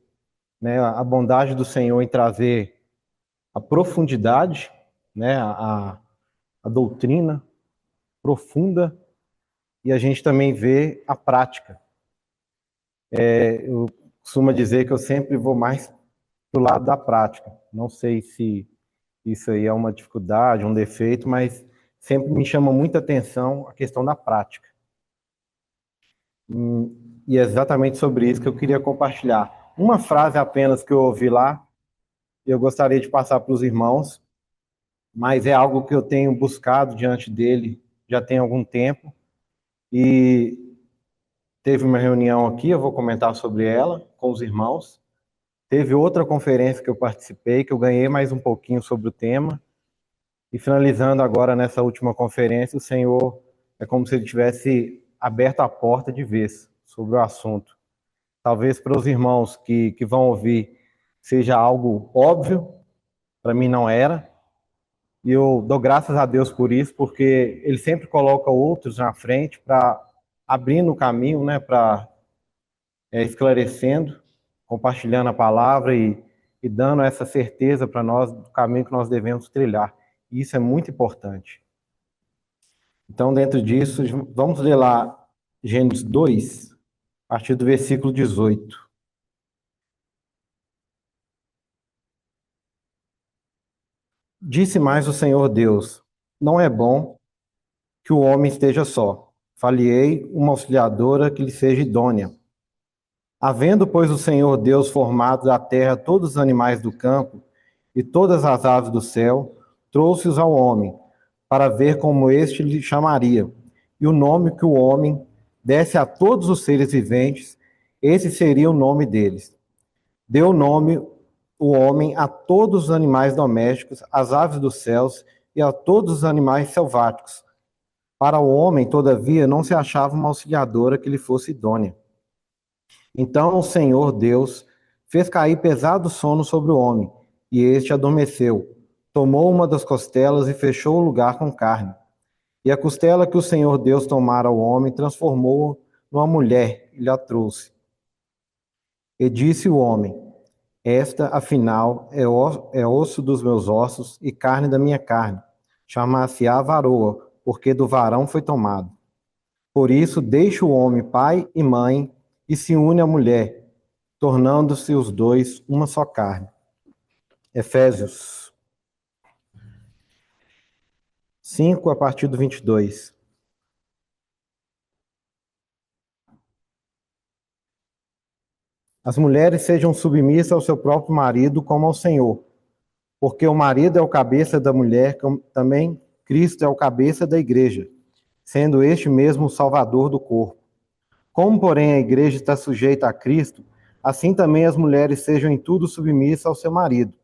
né, a bondade do Senhor em trazer a profundidade, né, a doutrina profunda, e a gente também vê a prática. Eu costumo dizer que eu sempre vou mais para o lado da prática. Não sei se isso aí é uma dificuldade, um defeito, mas sempre me chama muita atenção a questão da prática. E é exatamente sobre isso que eu queria compartilhar. Uma frase apenas que eu ouvi lá, eu gostaria de passar para os irmãos, mas é algo que eu tenho buscado diante dele já tem algum tempo, e teve uma reunião aqui, eu vou comentar sobre ela com os irmãos. Teve outra conferência que eu participei, que eu ganhei mais um pouquinho sobre o tema, e finalizando agora nessa última conferência, o Senhor é como se ele tivesse aberto a porta de vez sobre o assunto. Talvez para os irmãos que vão ouvir seja algo óbvio, para mim não era, e eu dou graças a Deus por isso, porque Ele sempre coloca outros na frente para abrindo o caminho, né, para esclarecendo, compartilhando a palavra e dando essa certeza para nós do caminho que nós devemos trilhar. E isso é muito importante. Então, dentro disso, vamos ler lá Gênesis 2, a partir do versículo 18. Disse mais o Senhor Deus: não é bom que o homem esteja só. Far-lhe-ei uma auxiliadora que lhe seja idônea. Havendo, pois, o Senhor Deus formado da terra todos os animais do campo e todas as aves do céu, trouxe-os ao homem, para ver como este lhe chamaria. E o nome que o homem desse a todos os seres viventes, esse seria o nome deles. Deu nome o homem a todos os animais domésticos, às aves dos céus e a todos os animais selváticos. Para o homem, todavia, não se achava uma auxiliadora que lhe fosse idônea. Então o Senhor Deus fez cair pesado sono sobre o homem, e este adormeceu. Tomou uma das costelas e fechou o lugar com carne. E a costela que o Senhor Deus tomara ao homem transformou-a numa mulher e lhe a trouxe. E disse o homem: esta, afinal, é osso dos meus ossos e carne da minha carne. Chamar-se-á varoa, porque do varão foi tomado. Por isso, deixa o homem pai e mãe e se une à mulher, tornando-se os dois uma só carne. Efésios 5, a partir do 22. As mulheres sejam submissas ao seu próprio marido como ao Senhor, porque o marido é o cabeça da mulher, como também Cristo é o cabeça da igreja, sendo este mesmo o salvador do corpo. Como, porém, a igreja está sujeita a Cristo, assim também as mulheres sejam em tudo submissas ao seu marido.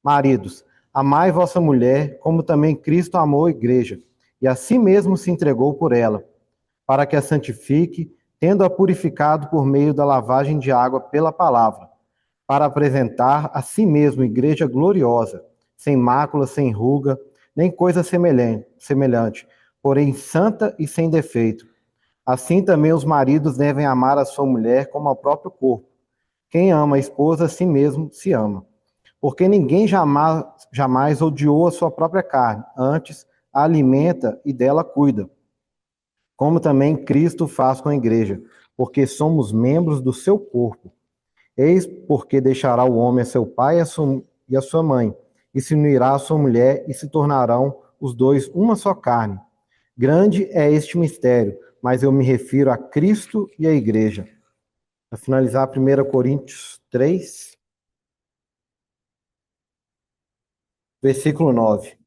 Maridos, amai vossa mulher, como também Cristo amou a igreja, e a si mesmo se entregou por ela, para que a santifique, tendo-a purificado por meio da lavagem de água pela palavra, para apresentar a si mesmo igreja gloriosa, sem mácula, sem ruga, nem coisa semelhante, porém santa e sem defeito. Assim também os maridos devem amar a sua mulher como ao próprio corpo. Quem ama a esposa, a si mesmo se ama. Porque ninguém jamais odiou a sua própria carne, antes a alimenta e dela cuida. Como também Cristo faz com a igreja, porque somos membros do seu corpo. Eis porque deixará o homem a seu pai e a sua mãe, e se unirá à sua mulher, e se tornarão os dois uma só carne. Grande é este mistério, mas eu me refiro a Cristo e à igreja. Para finalizar, 1 Coríntios 3, versículo 9.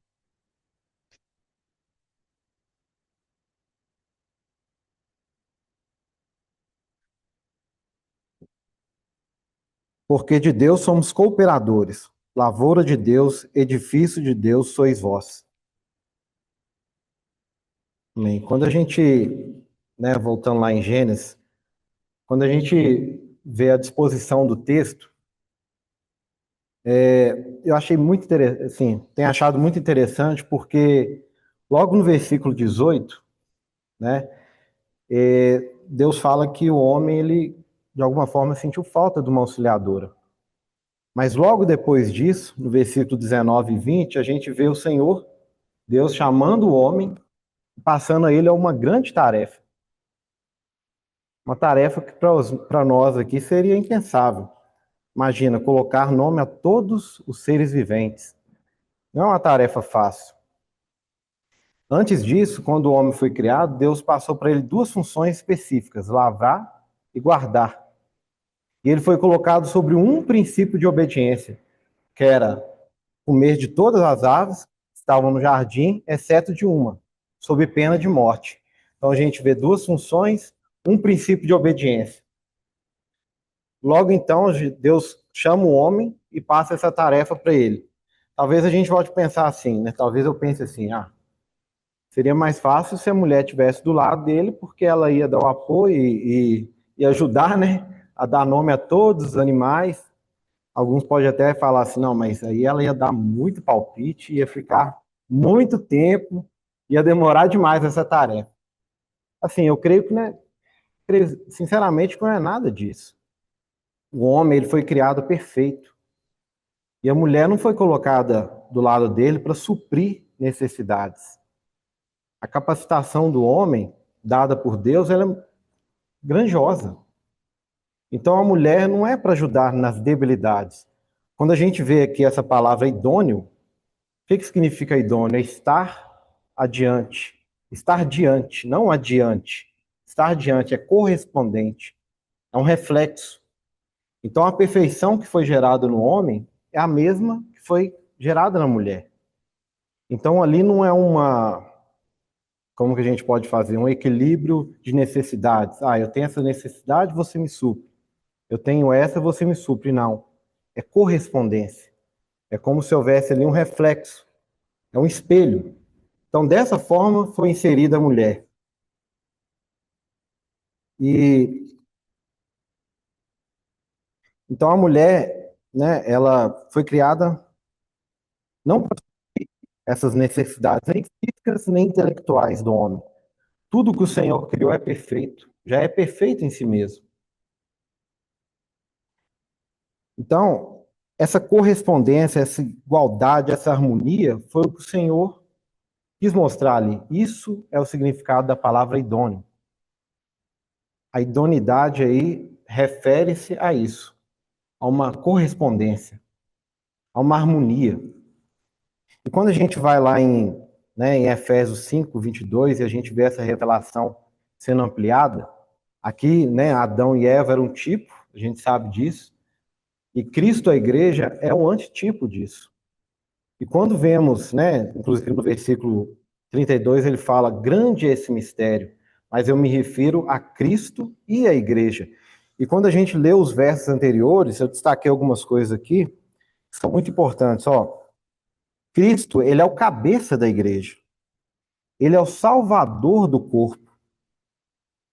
Porque de Deus somos cooperadores, lavoura de Deus, edifício de Deus sois vós. Amém. Quando a gente, voltando lá em Gênesis, quando a gente vê a disposição do texto, eu achei muito interessante, assim, tenho achado muito interessante, porque logo no versículo 18, né, Deus fala que o homem, ele, de alguma forma, sentiu falta de uma auxiliadora. Mas logo depois disso, no versículo 19 e 20, a gente vê o Senhor, Deus chamando o homem, passando a ele uma grande tarefa. Uma tarefa que para nós aqui seria impensável. Imagina, colocar nome a todos os seres viventes. Não é uma tarefa fácil. Antes disso, quando o homem foi criado, Deus passou para ele duas funções específicas: lavrar e guardar. E ele foi colocado sobre um princípio de obediência, que era comer de todas as aves que estavam no jardim, exceto de uma, sob pena de morte. Então a gente vê duas funções, um princípio de obediência. Logo então, Deus chama o homem e passa essa tarefa para ele. Talvez a gente volte a pensar assim, né? Talvez eu pense assim, seria mais fácil se a mulher estivesse do lado dele, porque ela ia dar o apoio e ajudar, né? A dar nome a todos os animais. Alguns podem até falar assim, não, mas aí ela ia dar muito palpite, ia ficar muito tempo, ia demorar demais essa tarefa. Assim, eu creio que, sinceramente, que não é nada disso. O homem, ele foi criado perfeito. E a mulher não foi colocada do lado dele para suprir necessidades. A capacitação do homem, dada por Deus, ela é grandiosa. Então a mulher não é para ajudar nas debilidades. Quando a gente vê aqui essa palavra idôneo, que significa idôneo? É estar adiante. Estar diante, não adiante. Estar diante é correspondente, é um reflexo. Então, a perfeição que foi gerada no homem é a mesma que foi gerada na mulher. Então, ali não é como que a gente pode fazer? Um equilíbrio de necessidades. Ah, eu tenho essa necessidade, você me supre. Eu tenho essa, você me supre. Não. É correspondência. É como se houvesse ali um reflexo. É um espelho. Então, dessa forma, foi inserida a mulher. E então a mulher, né, ela foi criada não para essas necessidades nem físicas nem intelectuais do homem. Tudo que o Senhor criou é perfeito, já é perfeito em si mesmo. Então, essa correspondência, essa igualdade, essa harmonia foi o que o Senhor quis mostrar ali. Isso é o significado da palavra idôneo. A idoneidade aí refere-se a isso, a uma correspondência, a uma harmonia. E quando a gente vai lá em Efésios 5, 22, e a gente vê essa revelação sendo ampliada, aqui, né, Adão e Eva eram um tipo, a gente sabe disso, e Cristo, a igreja, é um antitipo disso. E quando vemos, né, inclusive no versículo 32, ele fala: grande é esse mistério, mas eu me refiro a Cristo e a igreja. E quando a gente lê os versos anteriores, eu destaquei algumas coisas aqui, que são muito importantes. Ó, Cristo, ele é o cabeça da igreja. Ele é o salvador do corpo.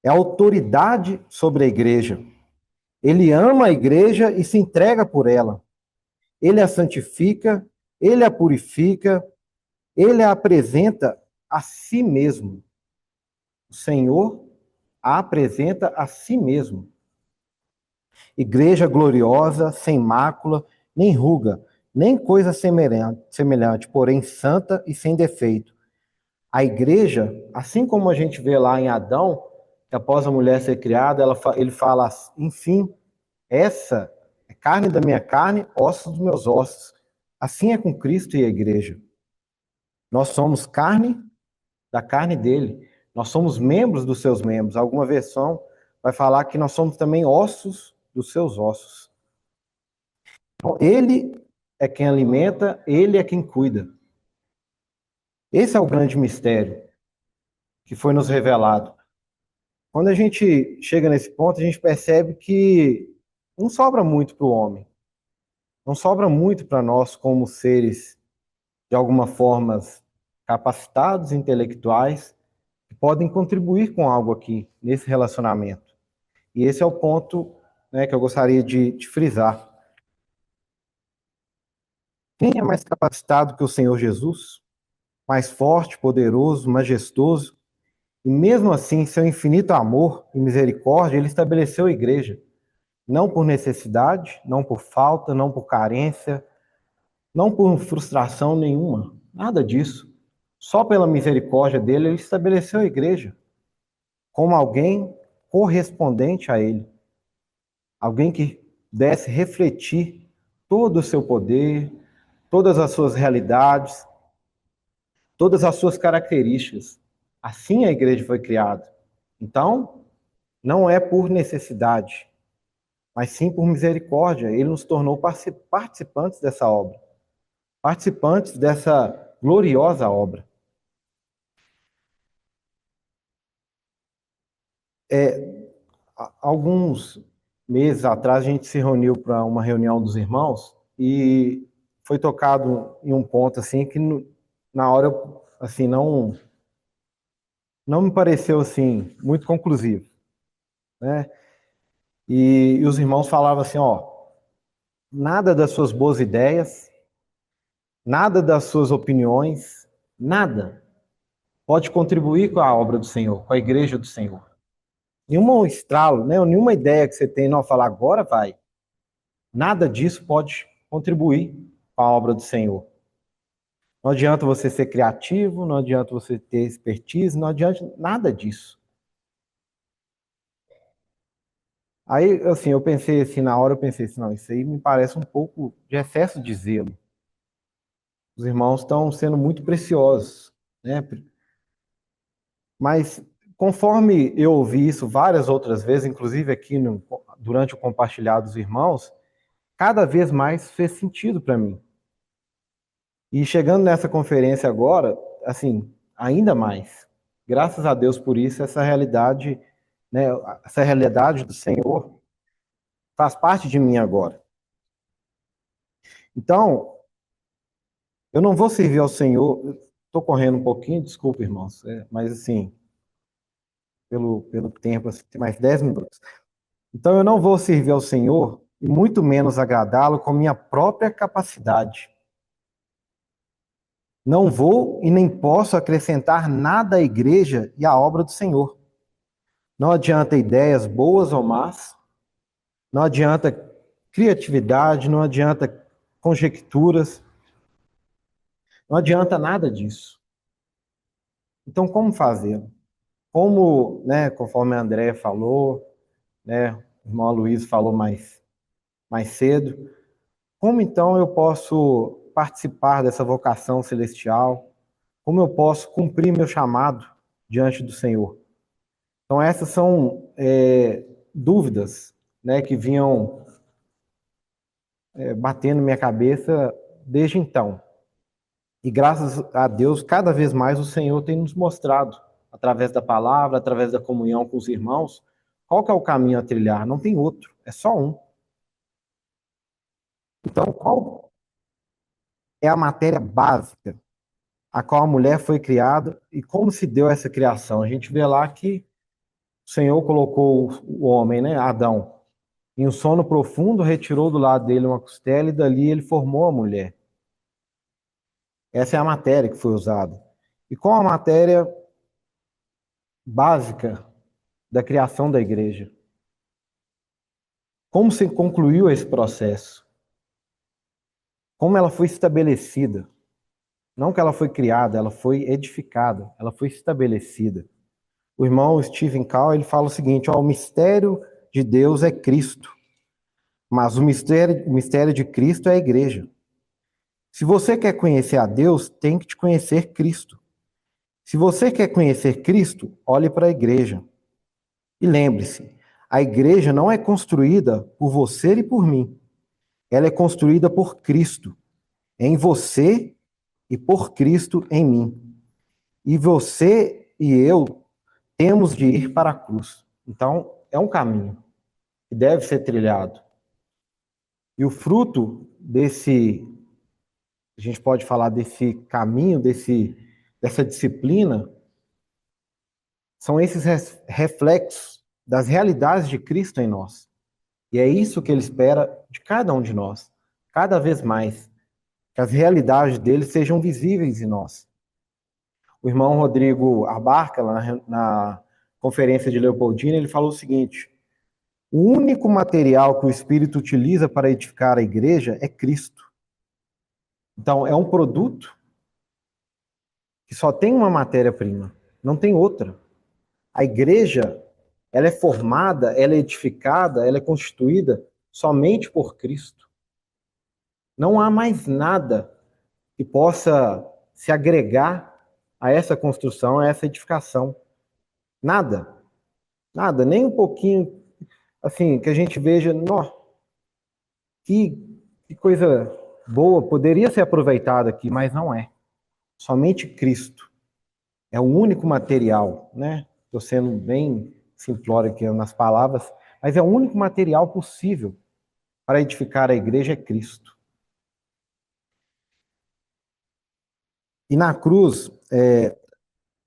É a autoridade sobre a igreja. Ele ama a igreja e se entrega por ela. Ele a santifica, ele a purifica, ele a apresenta a si mesmo. O Senhor a apresenta a si mesmo. Igreja gloriosa, sem mácula, nem ruga, nem coisa semelhante, porém santa e sem defeito. A igreja, assim como a gente vê lá em Adão, que após a mulher ser criada, ele fala, enfim, essa é carne da minha carne, ossos dos meus ossos. Assim é com Cristo e a igreja. Nós somos carne da carne dele. Nós somos membros dos seus membros. Alguma versão vai falar que nós somos também ossos dos seus ossos. Então, ele é quem alimenta, ele é quem cuida. Esse é o grande mistério que foi nos revelado. Quando a gente chega nesse ponto, a gente percebe que não sobra muito para o homem, não sobra muito para nós como seres, de alguma forma, capacitados, intelectuais, que podem contribuir com algo aqui, nesse relacionamento. E esse é o ponto, né, que eu gostaria de frisar. Quem é mais capacitado que o Senhor Jesus? Mais forte, poderoso, majestoso, e mesmo assim, seu infinito amor e misericórdia, ele estabeleceu a igreja. Não por necessidade, não por falta, não por carência, não por frustração nenhuma, nada disso. Só pela misericórdia dele, ele estabeleceu a igreja como alguém correspondente a ele, alguém que pudesse refletir todo o seu poder, todas as suas realidades, todas as suas características. Assim a igreja foi criada. Então, não é por necessidade, mas sim por misericórdia. Ele nos tornou participantes dessa obra, participantes dessa gloriosa obra. Alguns meses atrás, a gente se reuniu para uma reunião dos irmãos e foi tocado em um ponto assim que na hora assim não me pareceu assim muito conclusivo, né? E os irmãos falavam assim, ó, nada das suas boas ideias, nada das suas opiniões, nada pode contribuir com a obra do Senhor, com a igreja do Senhor. Nenhum estralo, né? Nenhuma ideia que você tem, não, falar agora vai. Nada disso pode contribuir com a obra do Senhor. Não adianta você ser criativo, não adianta você ter expertise, não adianta nada disso. Aí, assim, eu pensei assim, na hora eu pensei assim, não, isso aí me parece um pouco de excesso de zelo. Os irmãos estão sendo muito preciosos, né? Mas conforme eu ouvi isso várias outras vezes, inclusive aqui durante o compartilhar dos irmãos, cada vez mais fez sentido para mim. E chegando nessa conferência agora, assim, ainda mais. Graças a Deus por isso, essa realidade, né, essa realidade do Senhor faz parte de mim agora. Então, eu não vou servir ao Senhor. Estou correndo um pouquinho, desculpa, irmãos, mas assim, pelo tempo, assim, tem mais 10 minutos. Então, eu não vou servir ao Senhor e muito menos agradá-lo com minha própria capacidade. Não vou e nem posso acrescentar nada à igreja e à obra do Senhor. Não adianta ideias boas ou más, não adianta criatividade, não adianta conjecturas, não adianta nada disso. Então, como fazer? Como, né, conforme a André falou, né, o irmão Luiz falou mais cedo, como então eu posso participar dessa vocação celestial? Como eu posso cumprir meu chamado diante do Senhor? Então, essas são dúvidas, né, que vinham batendo minha cabeça desde então. E graças a Deus, cada vez mais o Senhor tem nos mostrado, através da palavra, através da comunhão com os irmãos, qual que é o caminho a trilhar. Não tem outro, é só um. Então, qual é a matéria básica a qual a mulher foi criada e como se deu essa criação? A gente vê lá que o Senhor colocou o homem, né, Adão, em um sono profundo, retirou do lado dele uma costela e dali ele formou a mulher. Essa é a matéria que foi usada. E qual a matéria básica da criação da igreja? Como se concluiu esse processo? Como ela foi estabelecida? Não que ela foi criada, ela foi edificada, ela foi estabelecida. O irmão Stephen Call, ele fala o seguinte, ó, o mistério de Deus é Cristo, mas o mistério de Cristo é a igreja. Se você quer conhecer a Deus, tem que te conhecer Cristo. Se você quer conhecer Cristo, olhe para a igreja. E lembre-se, a igreja não é construída por você e por mim. Ela é construída por Cristo, em você e por Cristo em mim. E você e eu temos de ir para a cruz. Então, é um caminho que deve ser trilhado. E o fruto desse, a gente pode falar desse caminho, dessa disciplina, são esses reflexos das realidades de Cristo em nós. E é isso que ele espera de cada um de nós, cada vez mais, que as realidades dele sejam visíveis em nós. O irmão Rodrigo Abarca, lá na conferência de Leopoldina, ele falou o seguinte: o único material que o Espírito utiliza para edificar a igreja é Cristo. Então, é um produto que só tem uma matéria-prima, não tem outra. A igreja, ela é formada, ela é edificada, ela é constituída somente por Cristo. Não há mais nada que possa se agregar a essa construção, a essa edificação. Nada. Nada, nem um pouquinho, assim, que a gente veja, nó, que coisa boa, poderia ser aproveitada aqui, mas não é. Somente Cristo é o único material, né? Estou sendo bem simplório aqui nas palavras, mas é o único material possível para edificar a igreja é Cristo. E na cruz,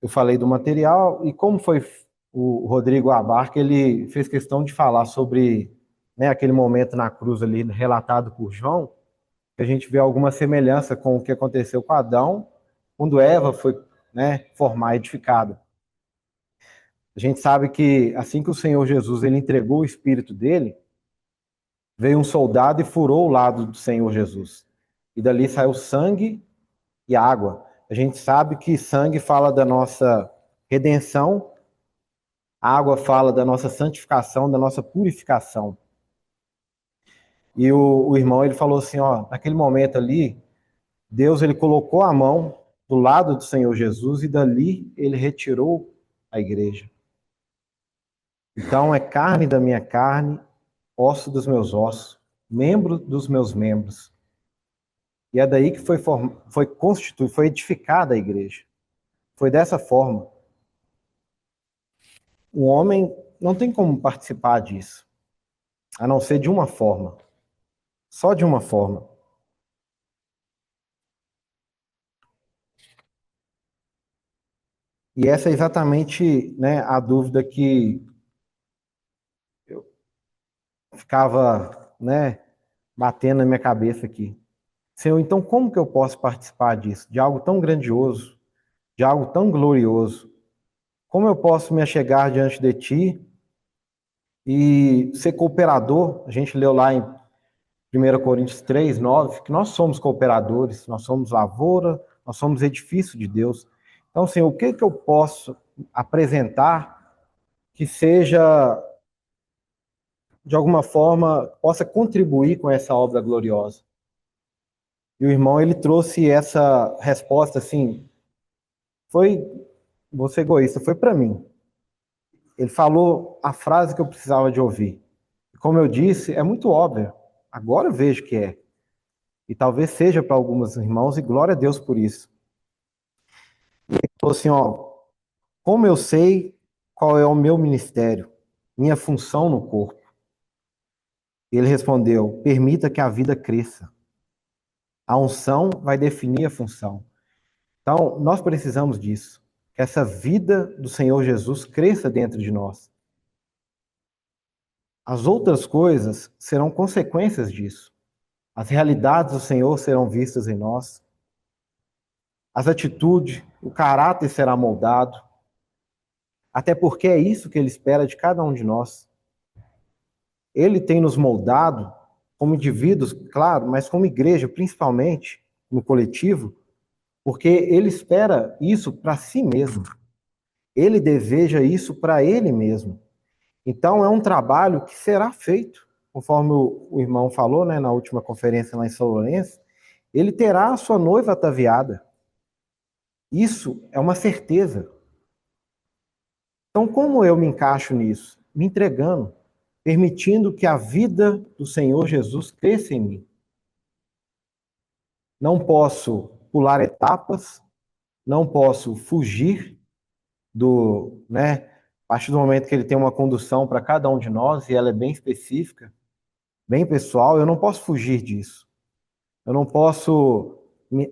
eu falei do material, e como foi o Rodrigo Abarca, ele fez questão de falar sobre, né, aquele momento na cruz ali, relatado por João, que a gente vê alguma semelhança com o que aconteceu com Adão, quando Eva foi, né, formar edificada. A gente sabe que assim que o Senhor Jesus ele entregou o Espírito dele, veio um soldado e furou o lado do Senhor Jesus. E dali saiu sangue e água. A gente sabe que sangue fala da nossa redenção, a água fala da nossa santificação, da nossa purificação. E o irmão ele falou assim, ó, naquele momento ali, Deus ele colocou a mão do lado do Senhor Jesus e dali ele retirou a igreja. Então é carne da minha carne, osso dos meus ossos, membro dos meus membros. E é daí que foi constituída, foi edificada a igreja. Foi dessa forma. O homem não tem como participar disso, a não ser de uma forma. Só de uma forma. E essa é exatamente, né, a dúvida que eu ficava, né, batendo na minha cabeça aqui. Senhor, então como que eu posso participar disso? De algo tão grandioso, de algo tão glorioso? Como eu posso me achegar diante de Ti e ser cooperador? A gente leu lá em 1 Coríntios 3:9, que nós somos cooperadores, nós somos lavoura, nós somos edifício de Deus. Então, Senhor, o que que eu posso apresentar que seja, de alguma forma, possa contribuir com essa obra gloriosa? E o irmão, ele trouxe essa resposta, assim, vou ser egoísta, foi para mim. Ele falou a frase que eu precisava de ouvir. Como eu disse, é muito óbvio. Agora eu vejo que é. E talvez seja para alguns irmãos, e glória a Deus por isso. Ele falou assim, ó, como eu sei qual é o meu ministério, minha função no corpo? Ele respondeu, permita que a vida cresça. A unção vai definir a função. Então, nós precisamos disso. Que essa vida do Senhor Jesus cresça dentro de nós. As outras coisas serão consequências disso. As realidades do Senhor serão vistas em nós. As atitudes, o caráter será moldado. Até porque é isso que Ele espera de cada um de nós. Ele tem nos moldado como indivíduos, claro, mas como igreja, principalmente no coletivo, porque Ele espera isso para si mesmo. Ele deseja isso para Ele mesmo. Então, é um trabalho que será feito, conforme o irmão falou, né, na última conferência lá em São Lourenço, ele terá a sua noiva ataviada. Isso é uma certeza. Então, como eu me encaixo nisso? Me entregando, permitindo que a vida do Senhor Jesus cresça em mim. Não posso pular etapas, não posso fugir né? A partir do momento que ele tem uma condução para cada um de nós, e ela é bem específica, bem pessoal, eu não posso fugir disso. Eu não posso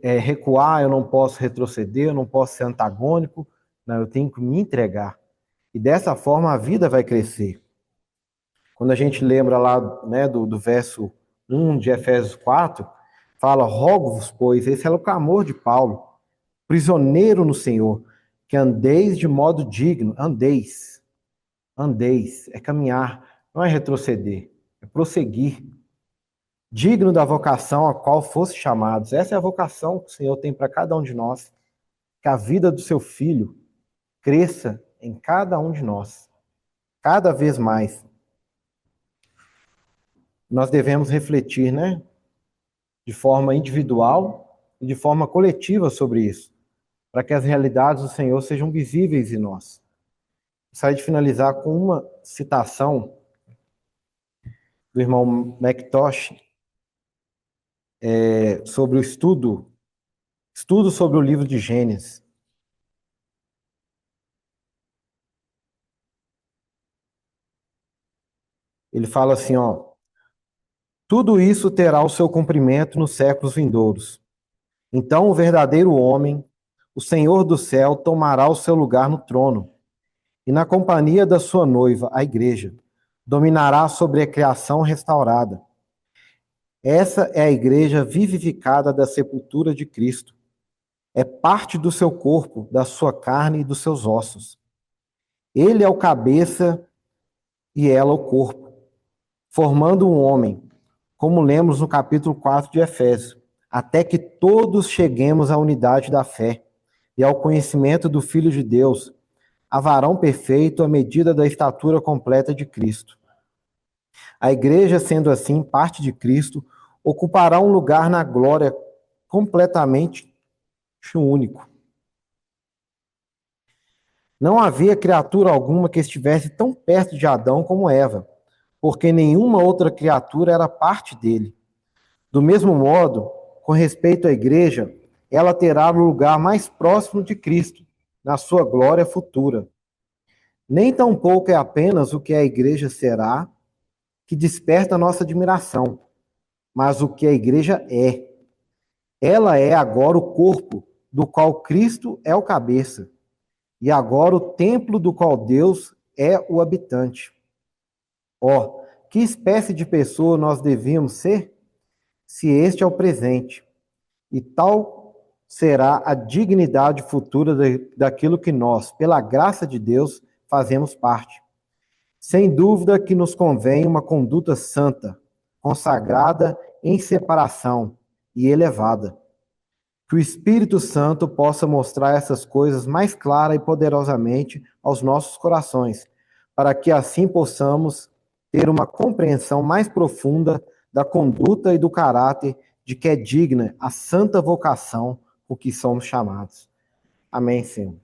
recuar, eu não posso retroceder, eu não posso ser antagônico, não, eu tenho que me entregar. E dessa forma a vida vai crescer. Quando a gente lembra lá, né, do verso 1 de Efésios 4, fala, rogo-vos, pois, esse é o clamor de Paulo, prisioneiro no Senhor, que andeis de modo digno, andeis, é caminhar, não é retroceder, é prosseguir, digno da vocação a qual fosse chamados. Essa é a vocação que o Senhor tem para cada um de nós, que a vida do seu Filho cresça em cada um de nós, cada vez mais. Nós devemos refletir, né, de forma individual e de forma coletiva sobre isso, para que as realidades do Senhor sejam visíveis em nós. Gostaria de finalizar com uma citação do irmão McTosh sobre o estudo sobre o livro de Gênesis. Ele fala assim, ó, tudo isso terá o seu cumprimento nos séculos vindouros. Então o verdadeiro homem, o Senhor do céu, tomará o seu lugar no trono, e na companhia da sua noiva, a igreja, dominará sobre a criação restaurada. Essa é a igreja vivificada da sepultura de Cristo. É parte do seu corpo, da sua carne e dos seus ossos. Ele é o cabeça e ela o corpo, formando um homem, como lemos no capítulo 4 de Efésios, até que todos cheguemos à unidade da fé e ao conhecimento do Filho de Deus, a varão perfeito à medida da estatura completa de Cristo. A igreja, sendo assim parte de Cristo, ocupará um lugar na glória completamente único. Não havia criatura alguma que estivesse tão perto de Adão como Eva, porque nenhuma outra criatura era parte dele. Do mesmo modo, com respeito à igreja, ela terá o lugar mais próximo de Cristo, na sua glória futura. Nem tampouco é apenas o que a igreja será que desperta a nossa admiração, mas o que a igreja é. Ela é agora o corpo, do qual Cristo é o cabeça, e agora o templo do qual Deus é o habitante. Ó, que espécie de pessoa nós devíamos ser? Se este é o presente, e tal será a dignidade futura daquilo que nós, pela graça de Deus, fazemos parte. Sem dúvida que nos convém uma conduta santa, consagrada em separação e elevada. Que o Espírito Santo possa mostrar essas coisas mais clara e poderosamente aos nossos corações, para que assim possamos ter uma compreensão mais profunda da conduta e do caráter de que é digna a santa vocação com que somos chamados. Amém, Senhor.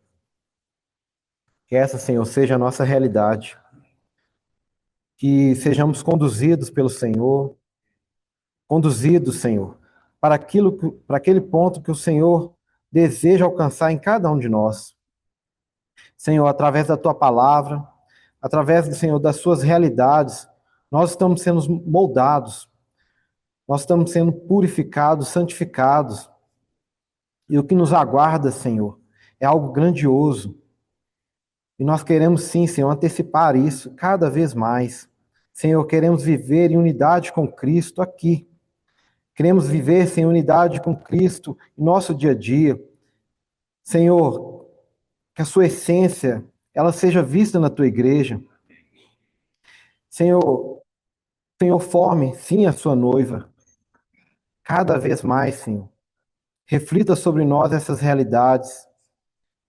Que essa, Senhor, seja a nossa realidade. Que sejamos conduzidos pelo Senhor, para aquele ponto que o Senhor deseja alcançar em cada um de nós. Senhor, através da tua palavra, através do Senhor das suas realidades, nós estamos sendo moldados, nós estamos sendo purificados, santificados. E o que nos aguarda, Senhor, é algo grandioso. E nós queremos sim, Senhor, antecipar isso cada vez mais. Senhor, queremos viver em unidade com Cristo aqui. Queremos viver em unidade com Cristo em nosso dia a dia. Senhor, que a sua essência, ela seja vista na tua igreja. Senhor, forme sim a sua noiva. Cada vez mais, Senhor. Reflita sobre nós essas realidades.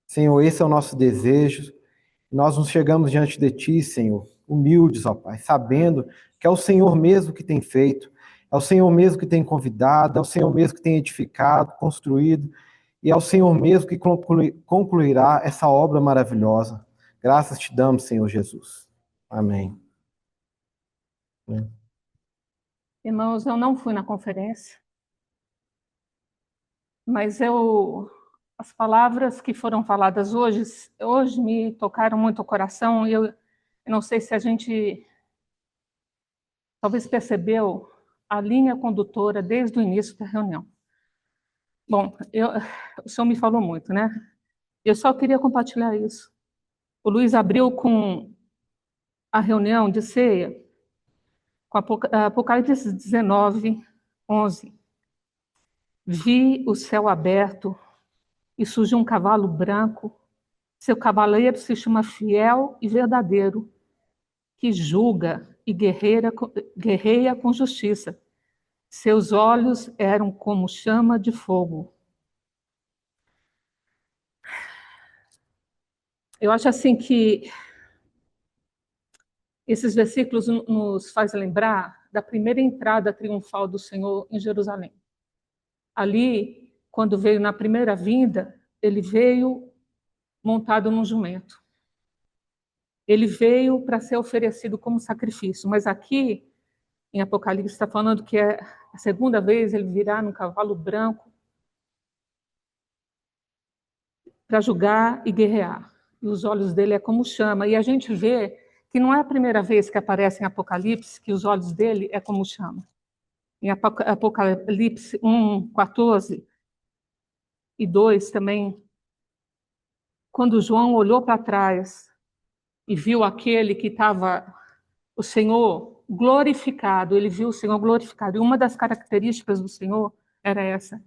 Senhor, esse é o nosso desejo. Nós nos chegamos diante de Ti, Senhor, humildes, ó Pai, sabendo que é o Senhor mesmo que tem feito, é o Senhor mesmo que tem convidado, é o Senhor mesmo que tem edificado, construído, e é o Senhor mesmo que concluirá essa obra maravilhosa. Graças te damos, Senhor Jesus. Amém. Irmãos, eu não fui na conferência, mas as palavras que foram faladas hoje me tocaram muito o coração, e eu não sei se a gente talvez percebeu a linha condutora desde o início da reunião. Bom, o senhor me falou muito, né? Eu só queria compartilhar isso. O Luiz abriu com a reunião de ceia, com Apocalipse 19, 11. Vi o céu aberto e surgiu um cavalo branco. Seu cavaleiro se chama Fiel e Verdadeiro, que julga e guerreia com justiça. Seus olhos eram como chama de fogo. Eu acho assim que esses versículos nos fazem lembrar da primeira entrada triunfal do Senhor em Jerusalém. Ali, quando veio na primeira vinda, ele veio montado num jumento. Ele veio para ser oferecido como sacrifício, mas aqui, em Apocalipse, está falando que é a segunda vez ele virá num cavalo branco para julgar e guerrear. E os olhos dele é como chama. E a gente vê que não é a primeira vez que aparece em Apocalipse que os olhos dele é como chama. Em Apocalipse 1, 14 e 2 também, quando João olhou para trás e viu aquele que estava, o Senhor glorificado, ele viu o Senhor glorificado. E uma das características do Senhor era essa.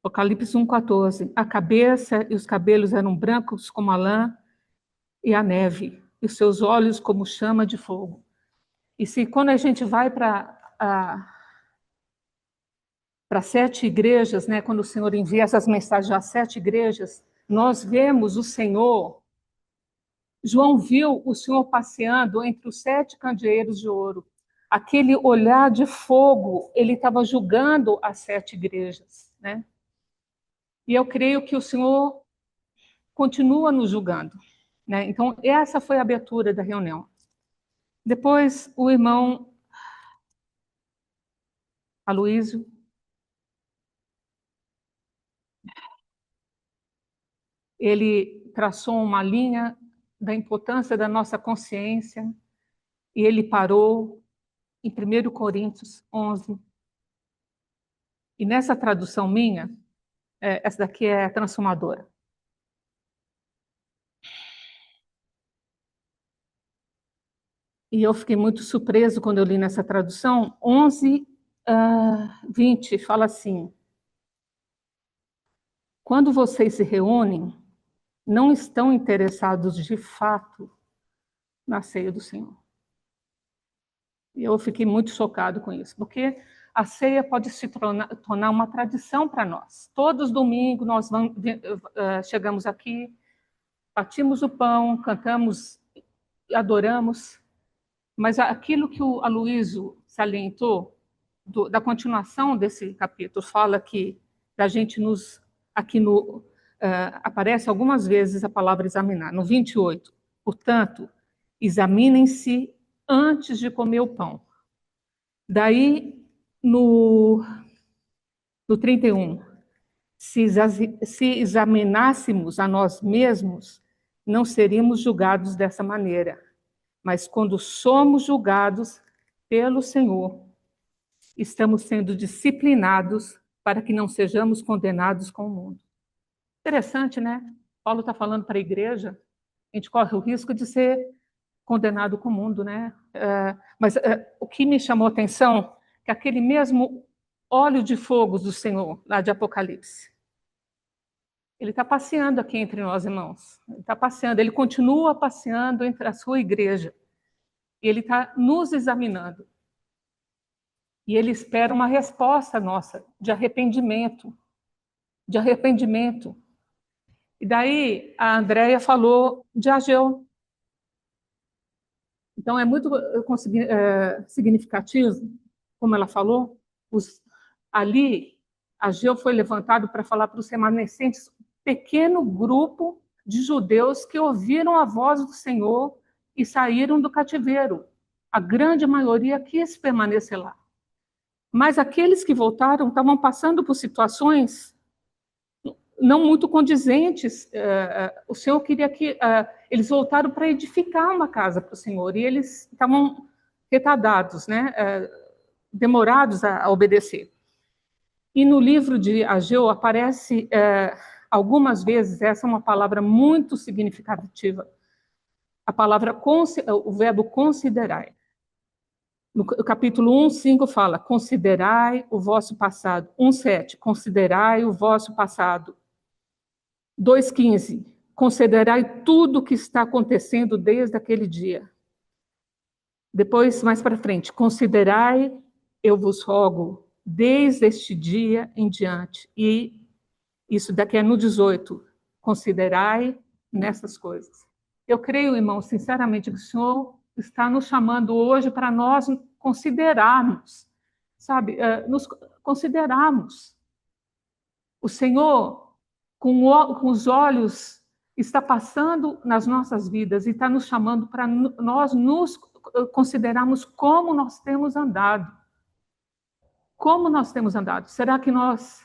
Apocalipse 1,14. A cabeça e os cabelos eram brancos como a lã e a neve, e os seus olhos como chama de fogo. E se quando a gente vai para 7 igrejas, né, quando o Senhor envia essas mensagens às 7 igrejas, nós vemos o Senhor. João viu o Senhor passeando entre os 7 candeeiros de ouro. aquele olhar de fogo, ele estava julgando as 7 igrejas, né? E eu creio que o Senhor continua nos julgando, né? Então, essa foi a abertura da reunião. Depois, o irmão Aloísio, ele traçou uma linha da importância da nossa consciência e ele parou em 1 Coríntios 11. E nessa tradução minha, essa daqui é transformadora. E eu fiquei muito surpreso quando eu li nessa tradução. 11, 20, fala assim: quando vocês se reúnem, não estão interessados de fato na ceia do Senhor. E eu fiquei muito chocado com isso, porque a ceia pode se tornar uma tradição para nós. Todos os domingos nós chegamos aqui, partimos o pão, cantamos, adoramos, mas aquilo que o Aloísio salientou, da continuação desse capítulo, fala que da gente aqui aparece algumas vezes a palavra examinar, no 28. Portanto, examinem-se antes de comer o pão. Daí, no 31, se examinássemos a nós mesmos, não seríamos julgados dessa maneira. Mas quando somos julgados pelo Senhor, estamos sendo disciplinados para que não sejamos condenados com o mundo. Interessante, né? Paulo está falando para a igreja, a gente corre o risco de ser condenado com o mundo, né? Mas o que me chamou a atenção é que aquele mesmo óleo de fogo do Senhor, lá de Apocalipse, ele está passeando aqui entre nós, irmãos. Ele está passeando, ele continua passeando entre a sua igreja. E ele está nos examinando. E ele espera uma resposta nossa de arrependimento. De arrependimento. E daí a Andréia falou de Ageu. Então é muito significativo, como ela falou, ali Ageu foi levantado para falar para os remanescentes, pequeno grupo de judeus que ouviram a voz do Senhor e saíram do cativeiro. A grande maioria quis permanecer lá. Mas aqueles que voltaram estavam passando por situações não muito condizentes. O Senhor queria que eles voltaram para edificar uma casa para o Senhor, e eles estavam retardados, né? Demorados a obedecer. E no livro de Ageu aparece algumas vezes, essa é uma palavra muito significativa, o verbo considerai. No capítulo 1:5 fala, considerai o vosso passado. 1:7, considerai o vosso passado. 2:15, considerai tudo o que está acontecendo desde aquele dia. Depois, mais para frente, considerai, eu vos rogo, desde este dia em diante. E isso daqui é no 18, considerai nessas coisas. Eu creio, irmão, sinceramente, que o Senhor está nos chamando hoje para nós considerarmos, sabe, nos considerarmos. O Senhor, com os olhos, está passando nas nossas vidas e está nos chamando para nós nos considerarmos como nós temos andado. Como nós temos andado? Será que nós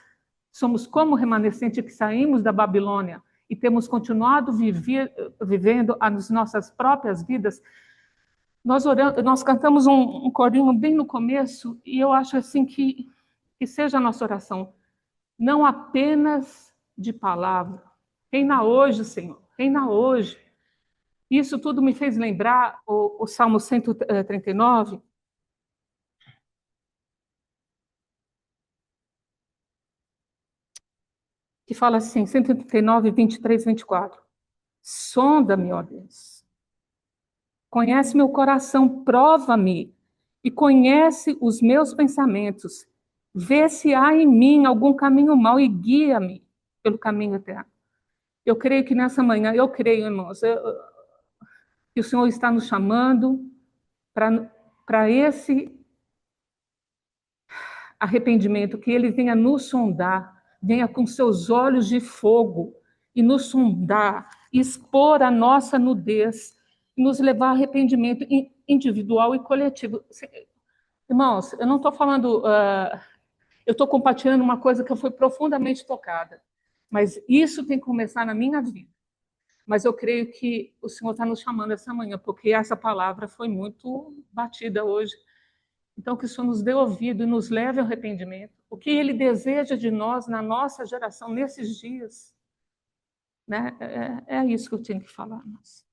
somos como o remanescente que saímos da Babilônia e temos continuado vivendo as nossas próprias vidas? Nós cantamos um corinho bem no começo, e eu acho assim que seja a nossa oração, não apenas de palavra. Reina hoje, Senhor, reina hoje. Isso tudo me fez lembrar o Salmo 139, que fala assim, 139, 23, 24. Sonda-me, ó Deus. Conhece meu coração, prova-me e conhece os meus pensamentos. Vê se há em mim algum caminho mau e guia-me pelo caminho eterno. Eu creio que nessa manhã, irmãos, que o Senhor está nos chamando para para esse arrependimento, que Ele venha nos sondar, venha com seus olhos de fogo e nos sondar, expor a nossa nudez, e nos levar a arrependimento individual e coletivo. Irmãos, eu não estou falando... eu estou compartilhando uma coisa que eu fui profundamente tocada, mas isso tem que começar na minha vida. Mas eu creio que o Senhor está nos chamando essa manhã, porque essa palavra foi muito batida hoje. Então, que o Senhor nos dê ouvido e nos leve ao arrependimento. O que Ele deseja de nós, na nossa geração, nesses dias, né? É isso que eu tinha que falar. Mas...